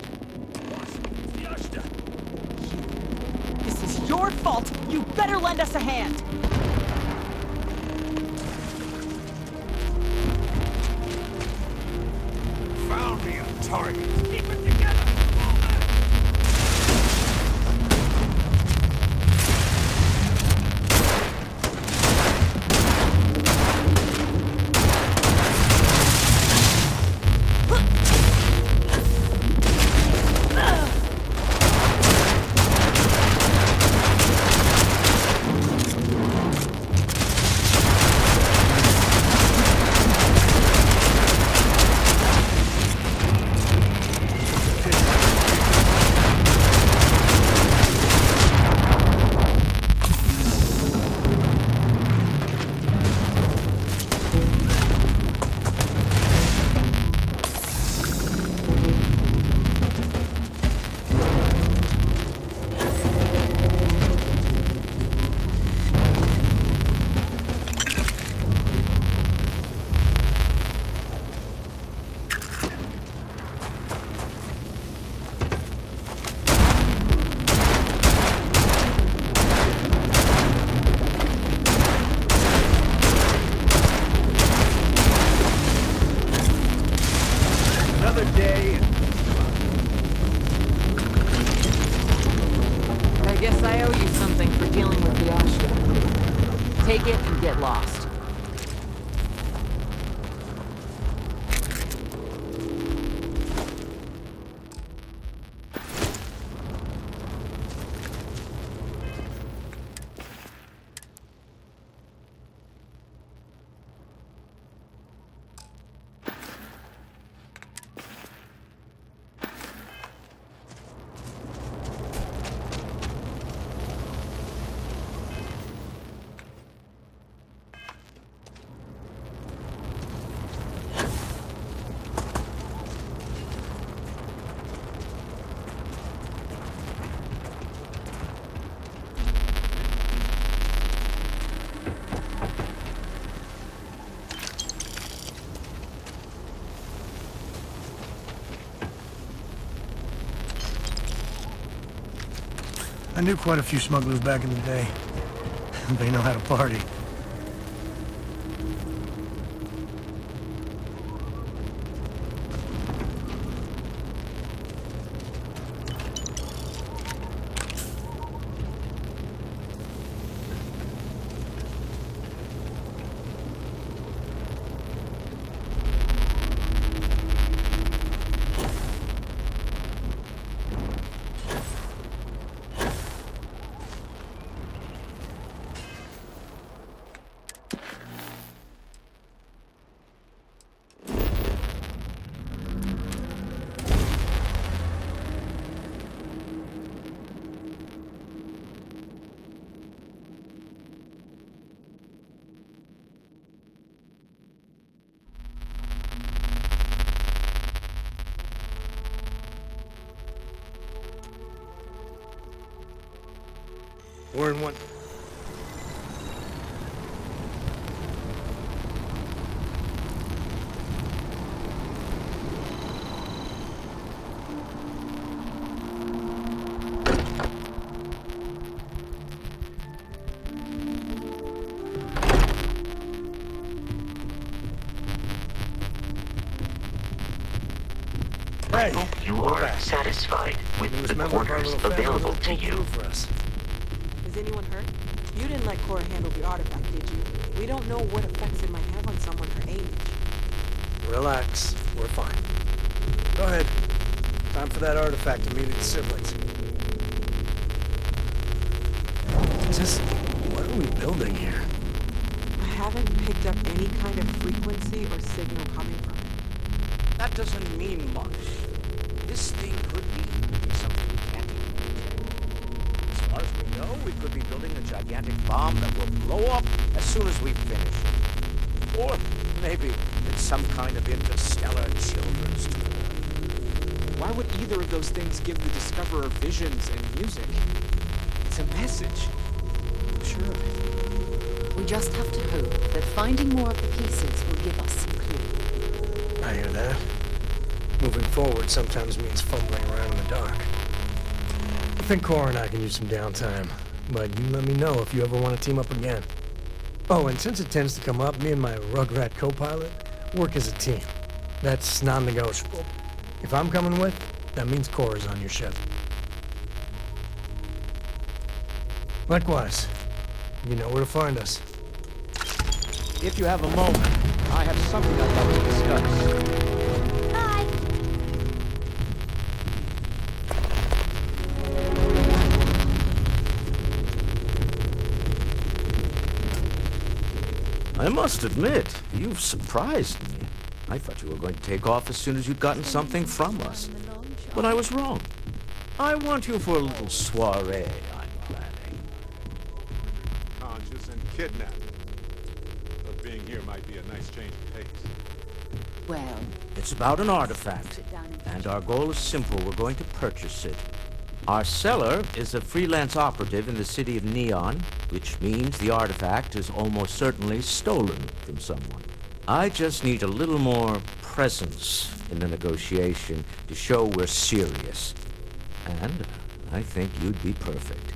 This is your fault! You better lend us a hand! Found me a target. Keep it together! Take it and get lost. I knew quite a few smugglers back in the day. They know how to party. We're in one. Hey, hope you are satisfied with the quarters available to you. Is anyone hurt? You didn't let Cora handle the artifact, did you? We don't know what effects it might have on someone her age. Relax. We're fine. Go ahead. Time for that artifact to meet its siblings. Just what are we building here? I haven't picked up any kind of frequency or signal coming from it. That doesn't mean much. This thing could be something we can't even detect. As far as we know, we could be building a gigantic bomb that will blow up as soon as we finish. Or maybe it's some kind of interstellar children's toy. Why would either of those things give the Discoverer visions and music? It's a message. Surely. We just have to hope that finding more of the pieces will give us some clue. I hear that. Moving forward sometimes means fumbling around in the dark. I think Cora and I can use some downtime, but you let me know if you ever want to team up again. Oh, and since it tends to come up, me and my Rugrat co-pilot work as a team. That's non-negotiable. If I'm coming with, that means Cora's on your ship. Likewise, you know where to find us. If you have a moment, I have something I'd like to discuss. Bye. I must admit, you've surprised me. I thought you were going to take off as soon as you'd gotten something from us. But I was wrong. I want you for a little soiree I'm planning. Conscious and kidnapped. But being here might be a nice change of pace. Well, It's about an artifact, and our goal is simple. We're going to purchase it. Our seller is a freelance operative in the city of Neon, which means the artifact is almost certainly stolen from someone. I just need a little more presence in the negotiation to show we're serious. And I think you'd be perfect.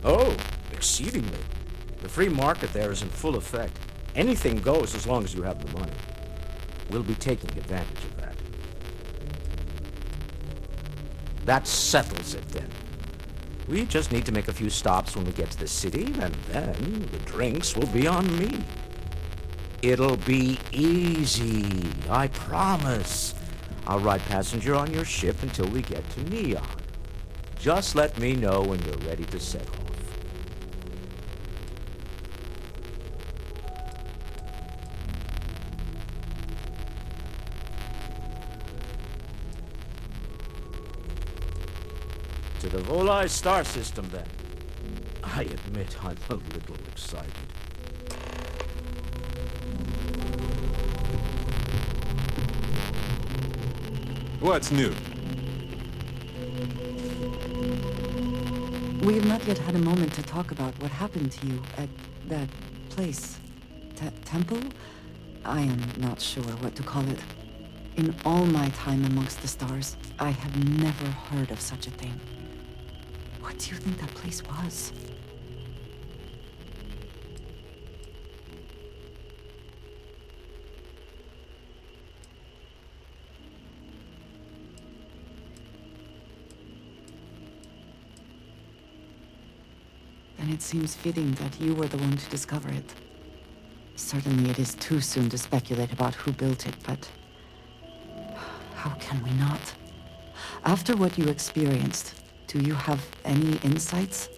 Oh, exceedingly. The free market there is in full effect. Anything goes as long as you have the money. We'll be taking advantage of that. That settles it then. We just need to make a few stops when we get to the city, and then the drinks will be on me. It'll be easy, I promise. I'll ride passenger on your ship until we get to Neon. Just let me know when you're ready to set off. To the Volai star system, then. I admit I'm a little excited. What's new? We have not yet had a moment to talk about what happened to you at that place. Temple? I am not sure what to call it. In all my time amongst the stars, I have never heard of such a thing. What do you think that place was? Then it seems fitting that you were the one to discover it. Certainly it is too soon to speculate about who built it, but how can we not? After what you experienced, do you have any insights?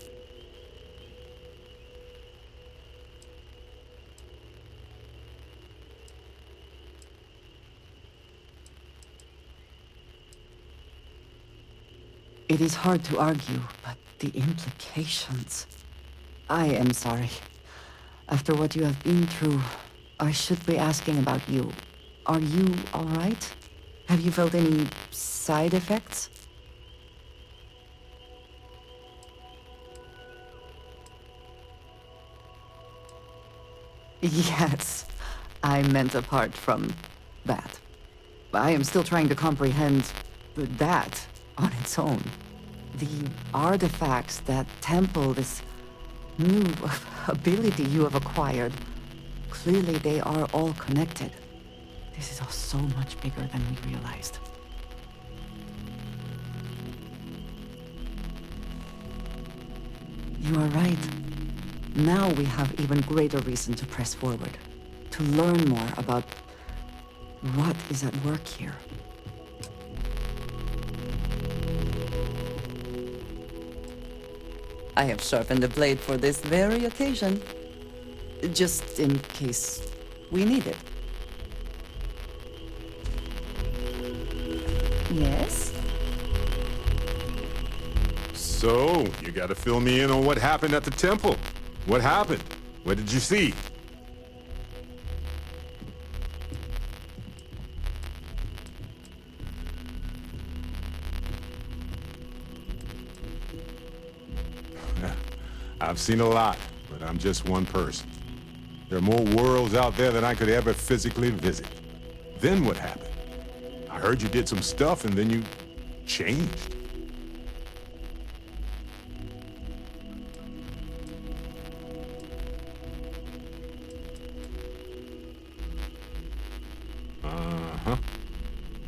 It is hard to argue, but the implications... I am sorry. After what you have been through, I should be asking about you. Are you all right? Have you felt any side effects? Yes, I meant apart from that. I am still trying to comprehend that on its own. The artifacts, that temple, this new ability you have acquired. Clearly, they are all connected. This is all so much bigger than we realized. You are right. Now we have even greater reason to press forward, to learn more about what is at work here. I have sharpened the blade for this very occasion. Just in case we need it. Yes? So, you gotta fill me in on what happened at the temple. What happened? What did you see? I've seen a lot, but I'm just one person. There are more worlds out there than I could ever physically visit. Then what happened? I heard you did some stuff and then you changed. Uh-huh.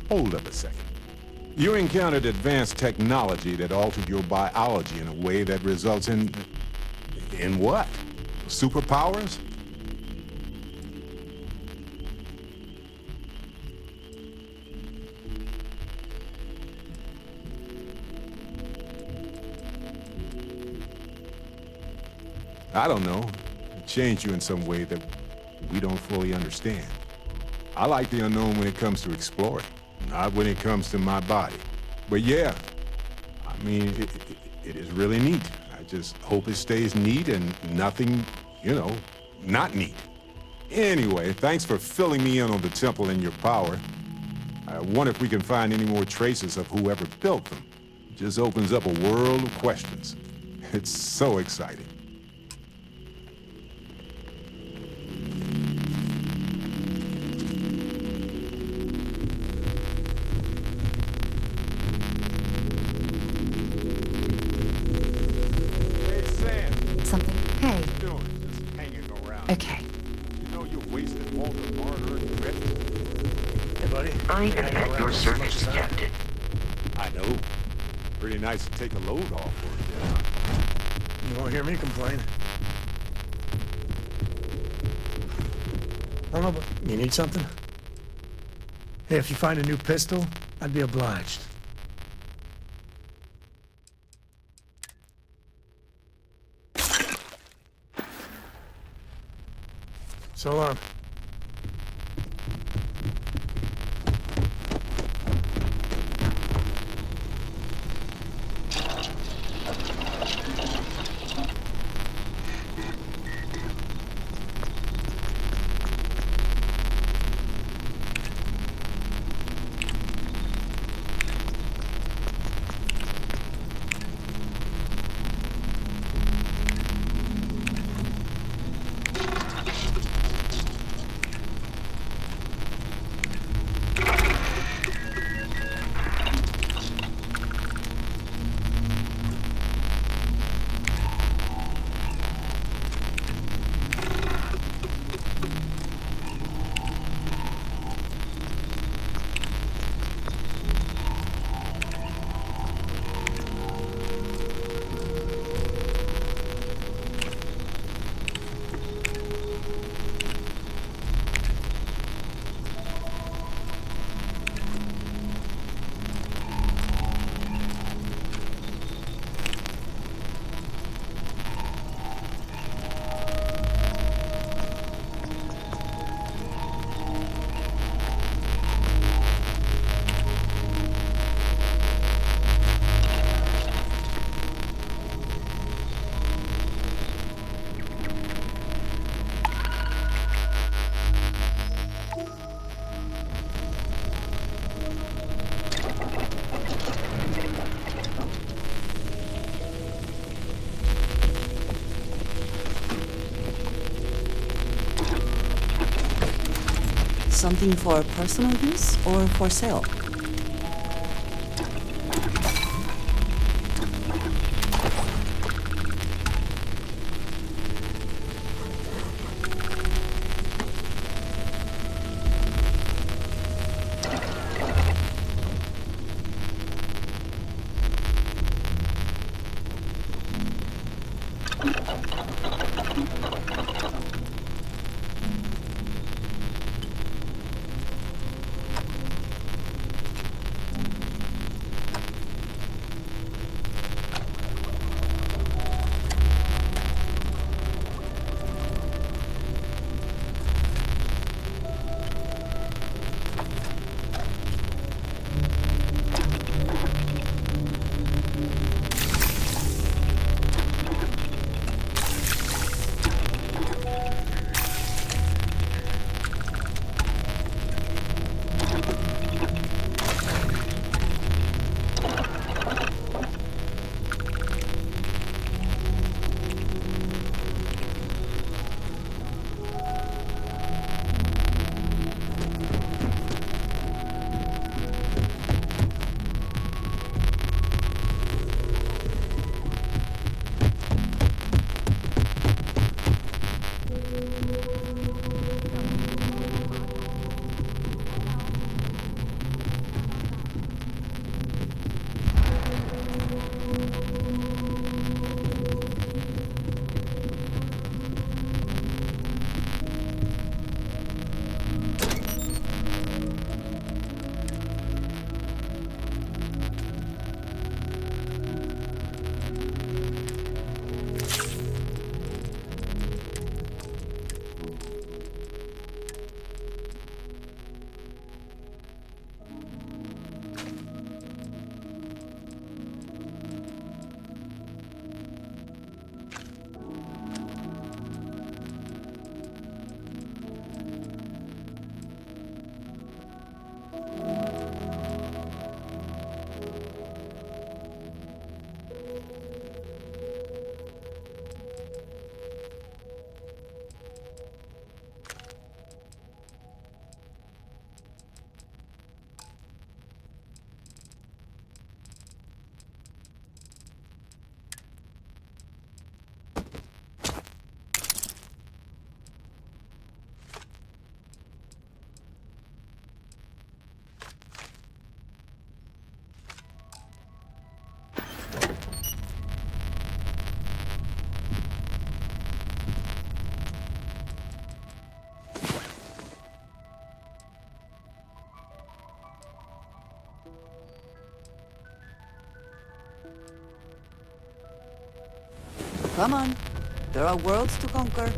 Hold up a second. You encountered advanced technology that altered your biology in a way that results in what? Superpowers? I don't know. It changed you in some way that we don't fully understand. I like the unknown when it comes to exploring, not when it comes to my body. But yeah, I mean, it is really neat. I just hope it stays neat and nothing, not neat. Anyway, thanks for filling me in on the temple and your power. I wonder if we can find any more traces of whoever built them. It just opens up a world of questions. It's so exciting. Okay. You know you're wasting all the hard-earned grit. Hey, buddy. I am at your service, Captain. I know. Pretty nice to take a load off for a bit. You won't hear me complain. I don't know, but you need something? Hey, if you find a new pistol, I'd be obliged. So long. Something for personal use or for sale? Come on. There are worlds to conquer.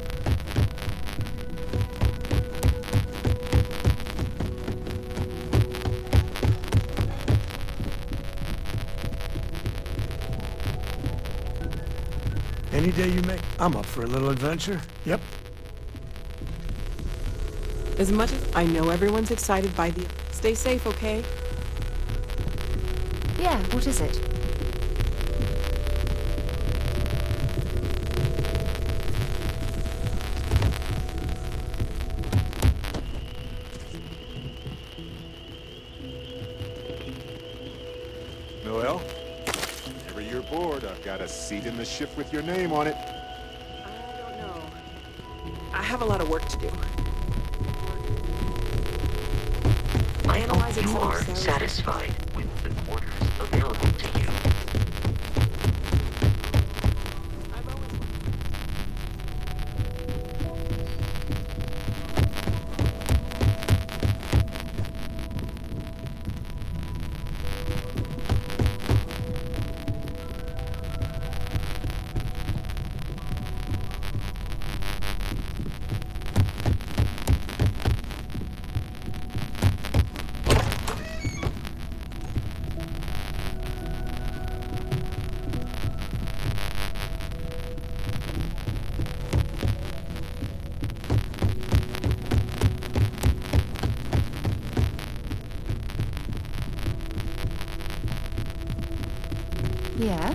Any day you make, I'm up for a little adventure. Yep. As much as I know everyone's excited by the... Stay safe, okay? Yeah, what is it? Noel, whenever you're bored, I've got a seat in the ship with your name on it. I don't know. I have a lot of work to do. I hope you are satisfied with the quarters available to you. Yeah?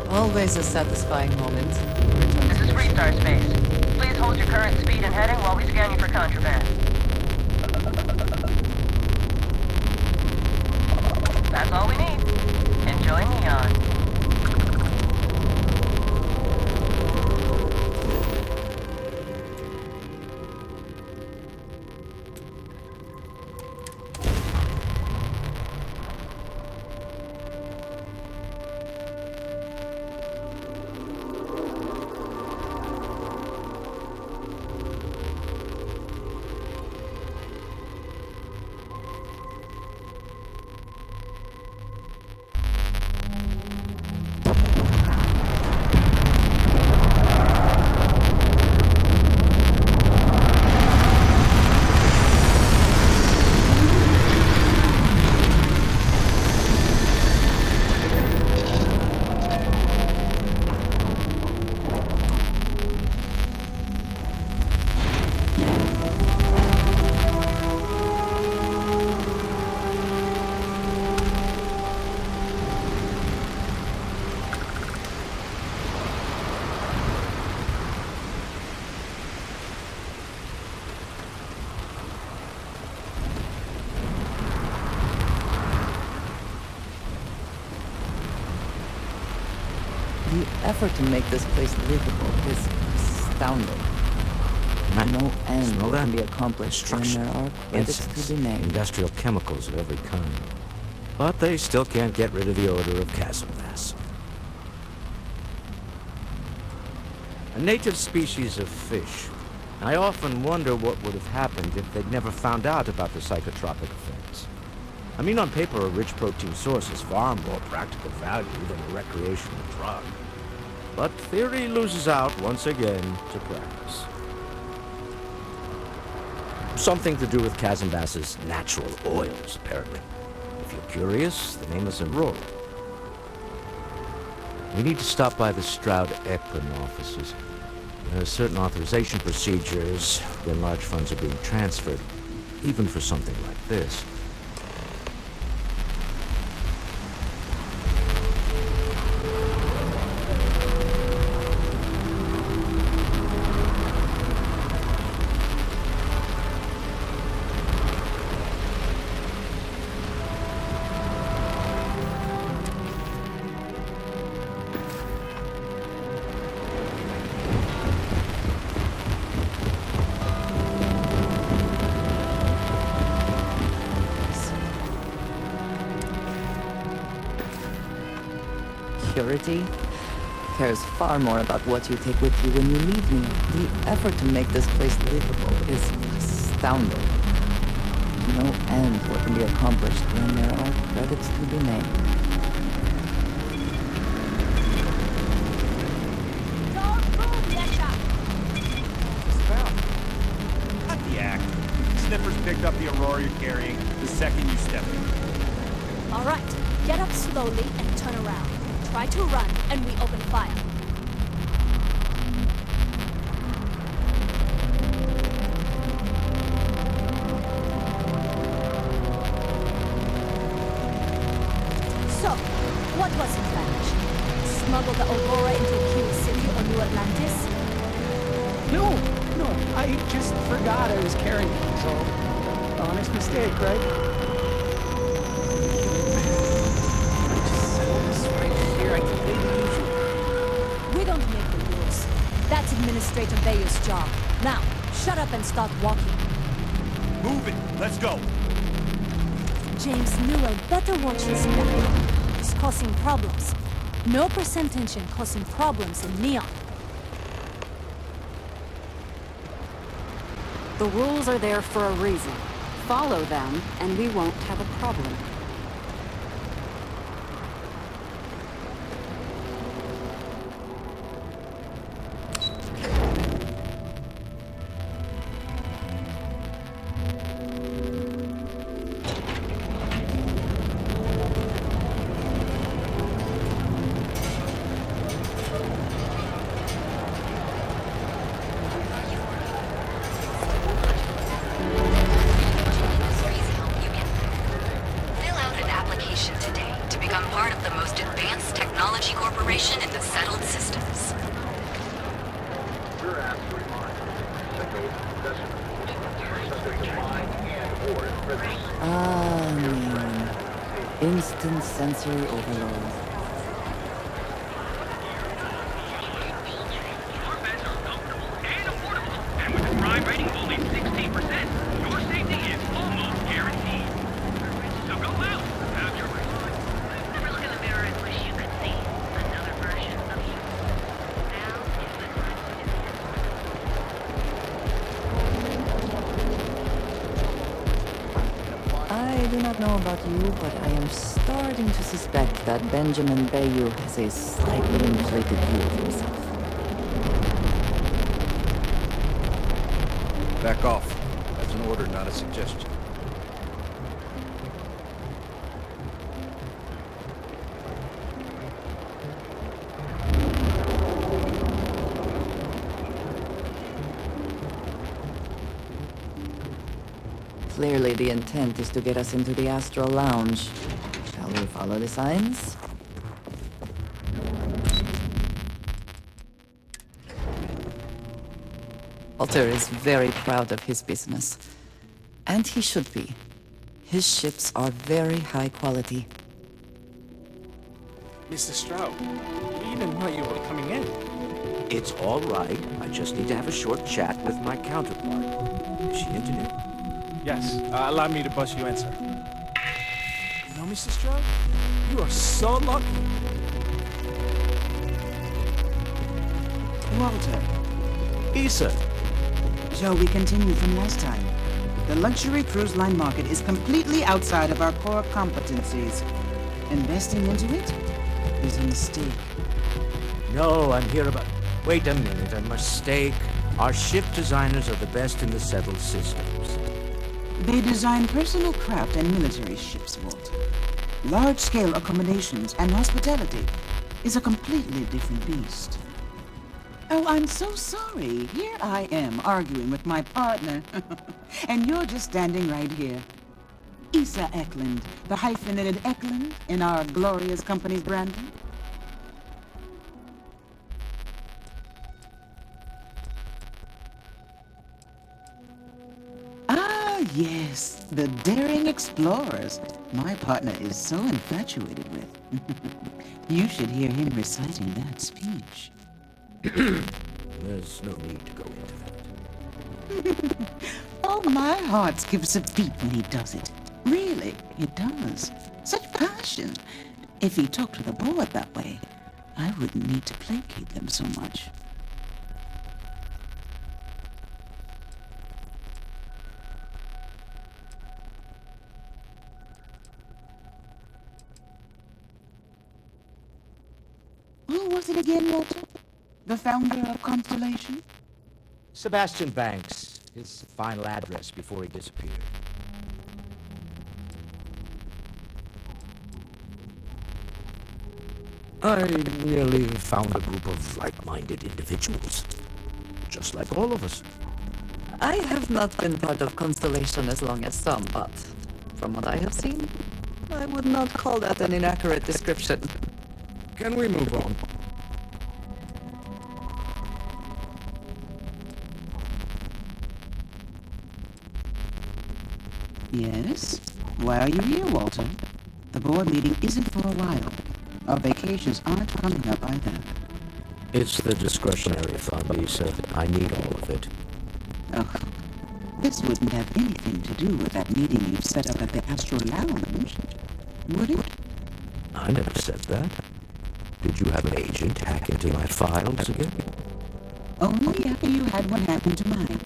Always a satisfying moment. This is Restart Space. Please hold your current speed and heading while we scan you for contraband. That's all we need. Enjoy Neon. effort to make this place livable is astounding. No end Smell can that? be accomplished when there are credits Insects, to be named. industrial chemicals of every kind. But they still can't get rid of the odor of chasm-bass. A native species of fish. I often wonder what would have happened if they'd never found out about the psychotropic effects. I mean, on paper, a rich protein source is far more practical value than a recreational drug. But theory loses out once again to practice. Something to do with chasm-bass's natural oils, apparently. If you're curious, the name is Aurora. We need to stop by the Stroud-Ekron offices. There are certain authorization procedures when large funds are being transferred, even for something like this. Security cares far more about what you take with you when you leave me. The effort to make this place livable is astounding. No end what can be accomplished when there are credits to be named. Cut the act. Sniffers picked up the Aurora you're carrying the second you step in. All right, get up slowly and turn around. Try to run, and we open fire. So, what was your plan? Smuggle the Aurora into Kill City or New Atlantis? No, I just forgot I was carrying it, so honest mistake, right? We don't make the rules. That's Administrator Bayer's job. Now, shut up and start walking. Move it. Let's go. James Newell better watch his back. He's causing problems. No percentage in causing problems in Neon. The rules are there for a reason. Follow them, and we won't have a problem. Instant sensory overload. I do not know about you, but I am starting to suspect that Benjamin Bayou has a slightly inflated view of himself. Back off. That's an order, not a suggestion. Clearly the intent is to get us into the Astral Lounge. Shall we follow the signs? Walter is very proud of his business. And he should be. His ships are very high quality. Mr. Stroud, we didn't know you were coming in. It's all right. I just need to have a short chat with my counterpart. Is she in today? Yes, allow me to bust you in, sir. You know, Mr. Stroud, you are so lucky. Walter. Issa. So we continue from last time. The luxury cruise line market is completely outside of our core competencies. Investing into it is a mistake. No, I'm here about... Wait a minute, a mistake. Our ship designers are the best in the settled systems. They design personal craft and military ships, Walt. Large-scale accommodations and hospitality is a completely different beast. Oh, I'm so sorry. Here I am arguing with my partner. And you're just standing right here. Issa Eklund, the hyphenated Eklund in our glorious company's branding. Ah, yes, the daring explorers. My partner is so infatuated with. You should hear him reciting that speech. There's no need to go into that. Oh, my heart skips a beat when he does it. Really, it does. Such passion. If he talked to the board that way, I wouldn't need to placate them so much. Who was it again, Walter? The founder of Constellation? Sebastian Banks. His final address before he disappeared. I merely found a group of like-minded individuals. Just like all of us. I have not been part of Constellation as long as some, but from what I have seen, I would not call that an inaccurate description. Can we move on? Yes? Why are you here, Walter? The board meeting isn't for a while. Our vacations aren't coming up either. It's the discretionary fund, Lisa. I need all of it. Ugh. This wouldn't have anything to do with that meeting you've set up at the Astro Lounge, would it? I never said that. Did you have an agent hack into my files again? Only after you had what happened to mine.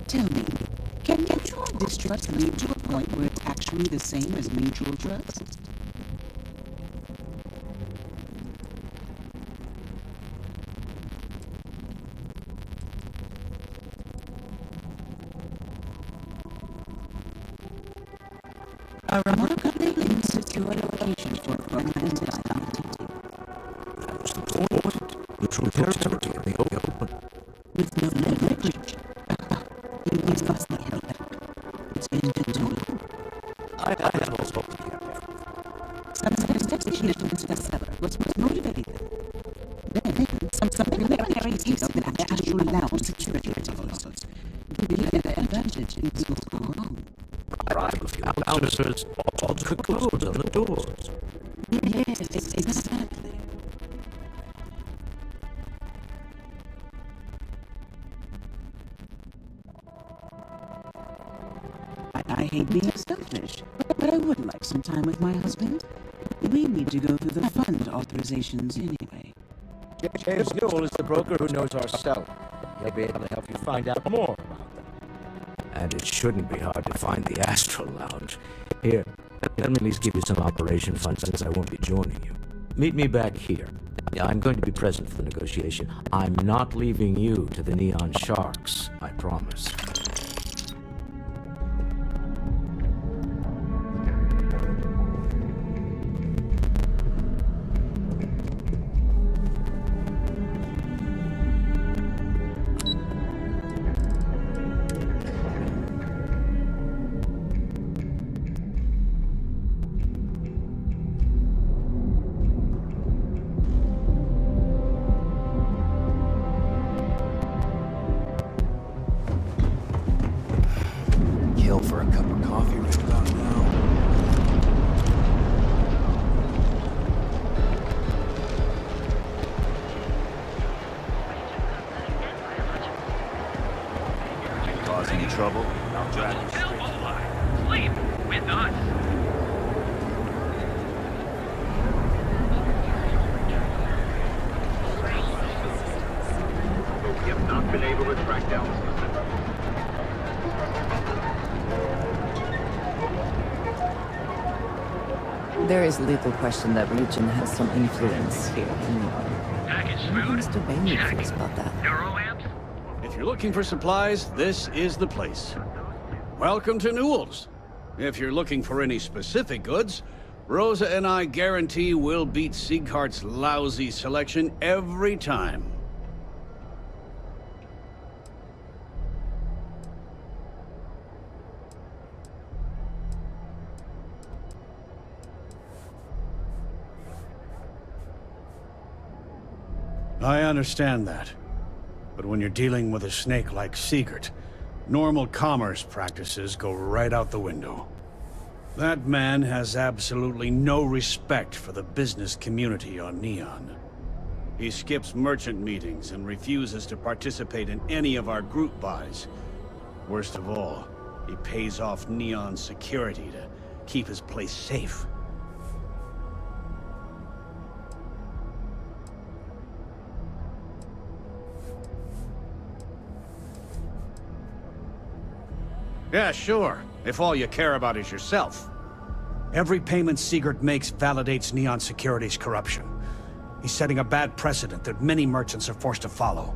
Tell me, can mutual distrust lead to a point where it's actually the same as mutual trust? A remarkably insecure location for a romantic identity. That was the point. Neutral territory in the open. With no leverage. You must not help that. It's been too long. I have all spoken to you. Some investigation from the seller was motivated. Then, some preliminary use of the actual lounge security protocols. Give you the advantage in the wrong. Arrival of the bouncers, all the codes on the doors. Yes, exactly. I hate being selfish, but I would like some time with my husband. We need to go through the fund authorizations anyway. James Newell is the broker who knows our seller. He'll be able to help you find out more about them. And it shouldn't be hard to find the Astro Lounge. Here, let me at least give you some operation funds since I won't be joining you. Meet me back here. I'm going to be present for the negotiation. I'm not leaving you to the Neon Sharks, I promise. For a cup of coffee right about now. trouble, I'll drag you straight. Sleep with us. We have not been able to track down the specific. There is little question that religion has some influence here in Neon. What do Mr. Bailey feels about that? If you're looking for supplies, this is the place. Welcome to Newell's. If you're looking for any specific goods, Rosa and I guarantee we'll beat Sieghart's lousy selection every time. I understand that. But when you're dealing with a snake like Siegert, normal commerce practices go right out the window. That man has absolutely no respect for the business community on Neon. He skips merchant meetings and refuses to participate in any of our group buys. Worst of all, he pays off Neon security to keep his place safe. Yeah, sure. If all you care about is yourself. Every payment Siegert makes validates Neon Security's corruption. He's setting a bad precedent that many merchants are forced to follow.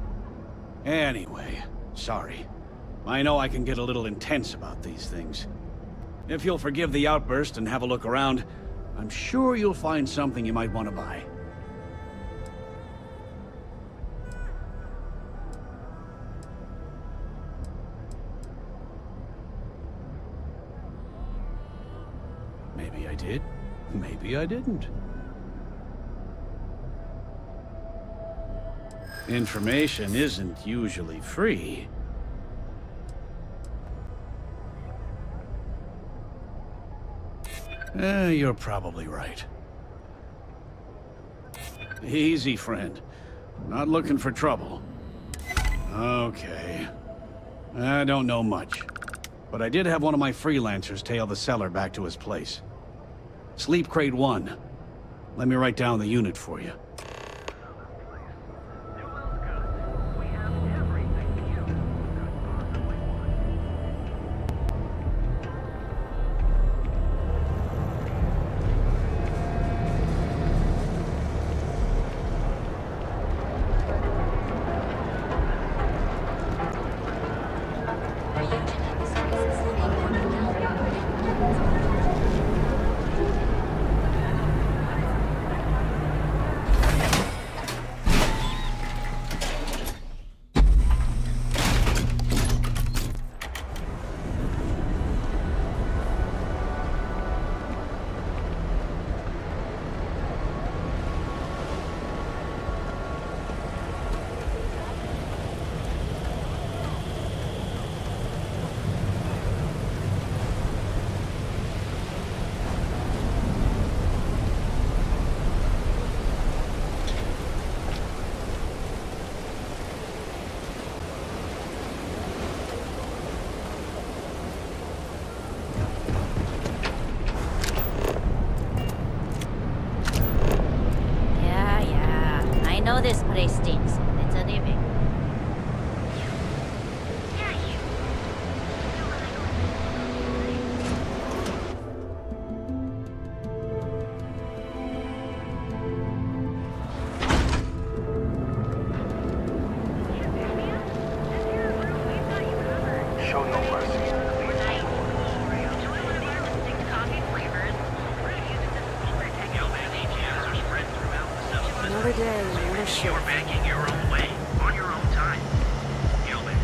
Anyway, sorry. I know I can get a little intense about these things. If you'll forgive the outburst and have a look around, I'm sure you'll find something you might want to buy. Maybe I did. Maybe I didn't. Information isn't usually free. You're probably right. Easy, friend. Not looking for trouble. Okay. I don't know much. But I did have one of my freelancers tail the seller back to his place. Sleep Crate 1. Let me write down the unit for you. I know this place stinks. It's a living. Show no mercy. Another day, another shift. You're banking your own way, on your own time. Gilman.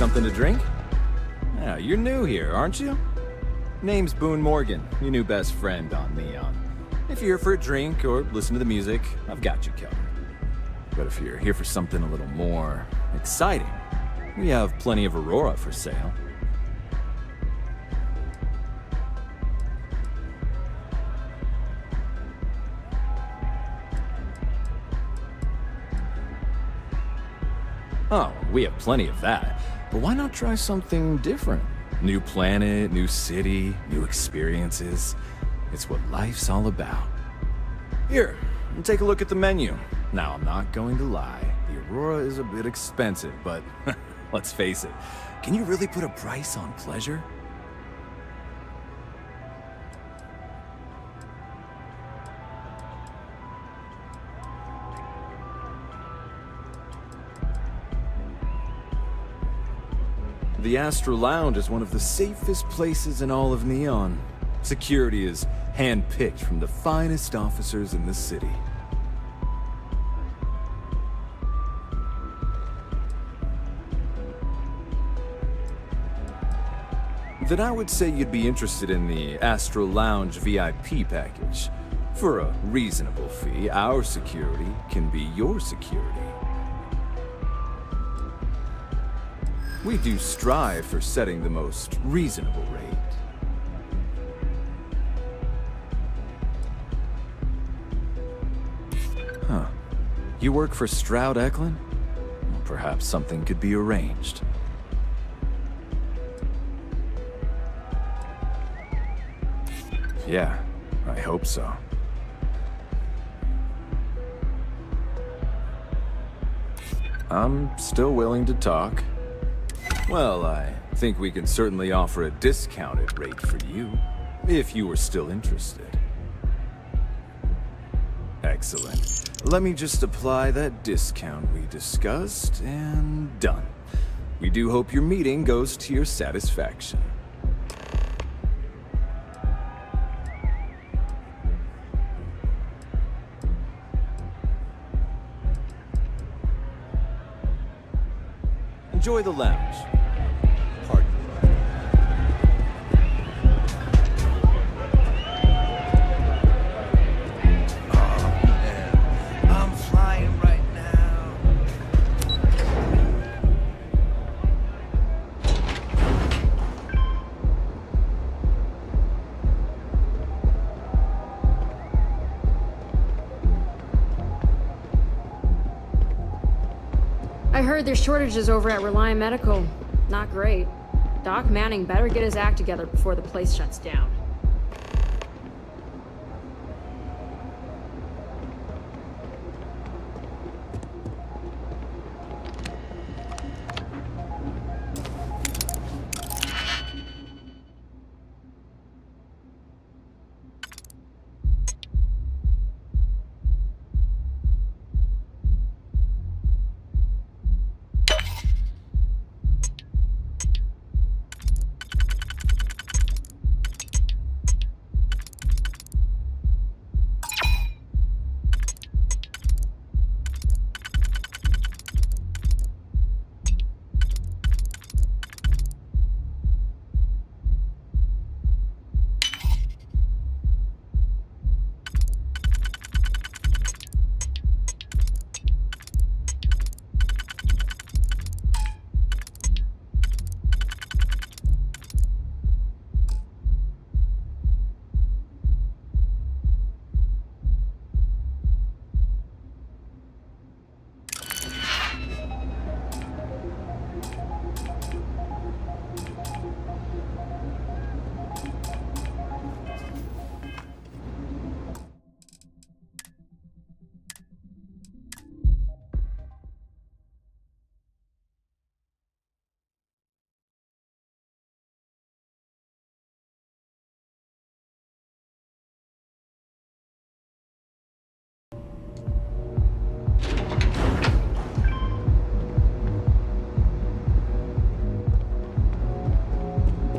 something to drink? Yeah, you're new here, aren't you? Name's Boone Morgan, your new best friend on Neon. If you're here for a drink or listen to the music, I've got you covered. But if you're here for something a little more exciting, we have plenty of Aurora for sale. Oh, we have plenty of that. But why not try something different? New planet, new city, new experiences. It's what life's all about. Here, take a look at the menu. Now, I'm not going to lie. The Aurora is a bit expensive, but let's face it. Can you really put a price on pleasure? The Astro Lounge is one of the safest places in all of Neon. Security is hand-picked from the finest officers in the city. Then I would say you'd be interested in the Astro Lounge VIP package. For a reasonable fee, our security can be your security. We do strive for setting the most reasonable rate. Huh. You work for Stroud Eklund? Well, perhaps something could be arranged. Yeah, I hope so. I'm still willing to talk. Well, I think we can certainly offer a discounted rate for you, if you were still interested. Excellent. Let me just apply that discount we discussed, and done. We do hope your meeting goes to your satisfaction. Enjoy the lounge. Pardon. Oh man, I'm flying right now. I heard there's shortages over at Reliant Medical. Not great. Doc Manning better get his act together before the place shuts down.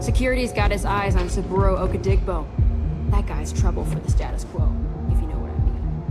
Security's got his eyes on Saburo Okadigbo. That guy's trouble for the status quo, if you know what I mean.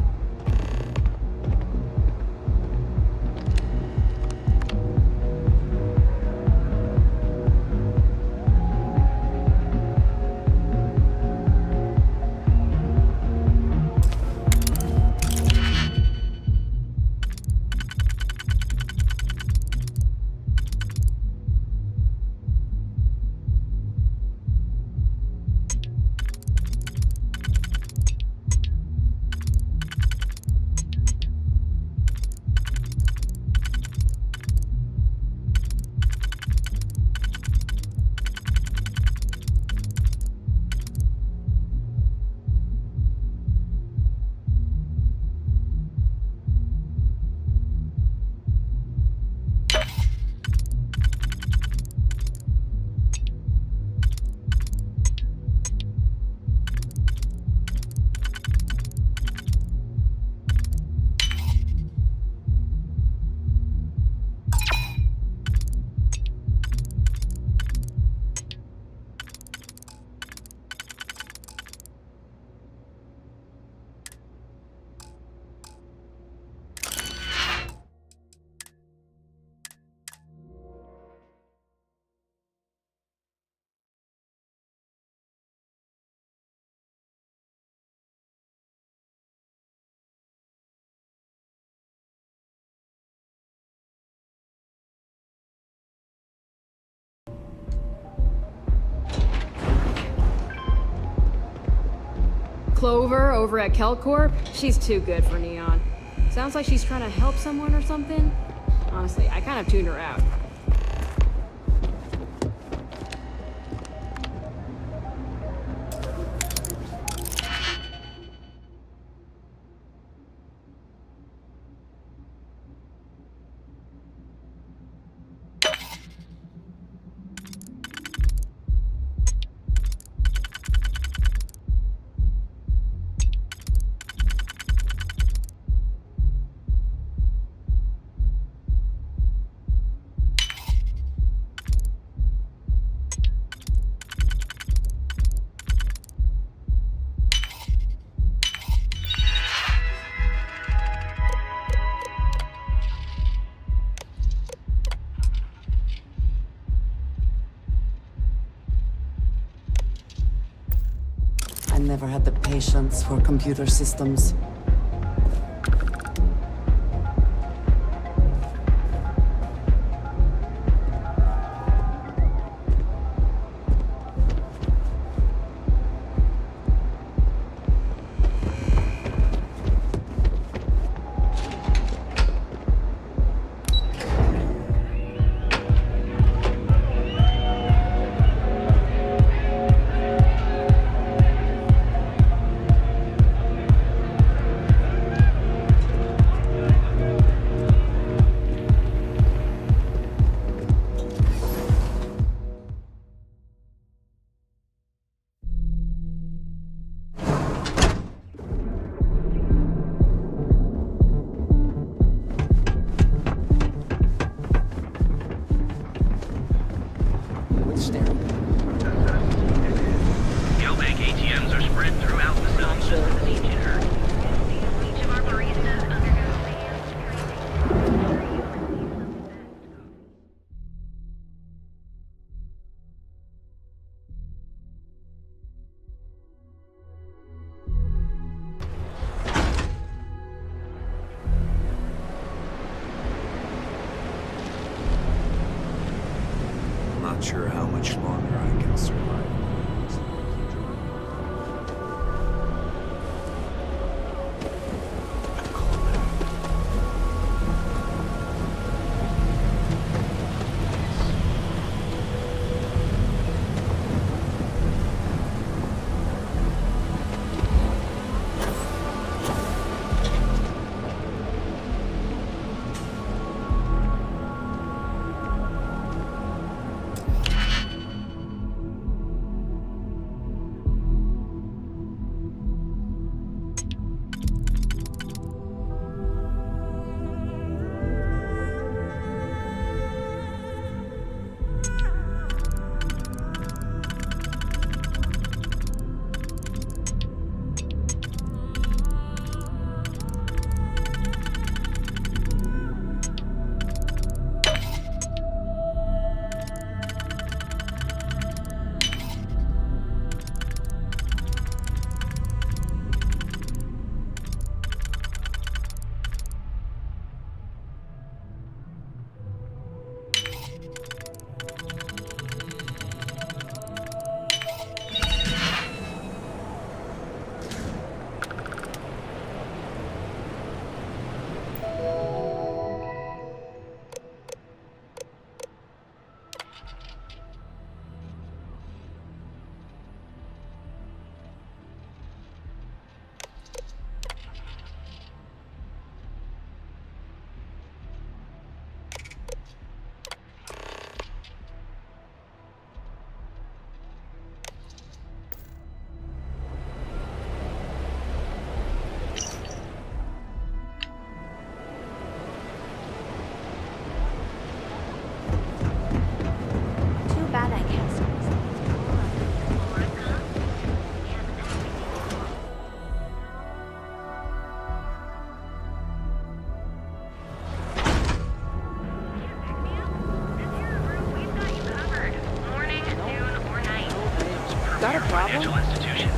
Clover over at Kelcorp, she's too good for Neon. Sounds like she's trying to help someone or something. Honestly, I kind of tuned her out. I never had the patience for computer systems. Galbank ATMs are spread throughout the cell system. Each of our baristas undergo I'm not sure how much longer I can survive. Got a problem? Financial institution.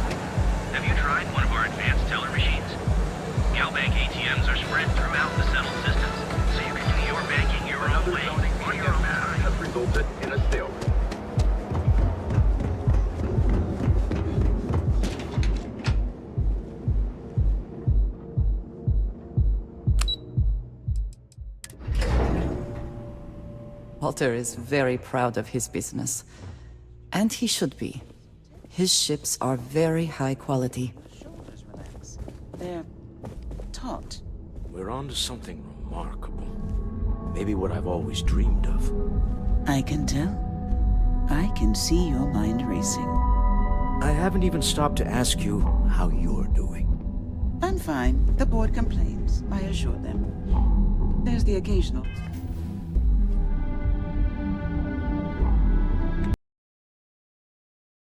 Have you tried one of our advanced teller machines? Galbank ATMs are spread throughout the settled systems, so you can do your banking your own way, on your own time. Has resulted in a stalemate. Walter is very proud of his business. And he should be. His ships are very high quality. They're taut. We're on to something remarkable. Maybe what I've always dreamed of. I can tell. I can see your mind racing. I haven't even stopped to ask you how you're doing. I'm fine. The board complains. I assure them. There's the occasional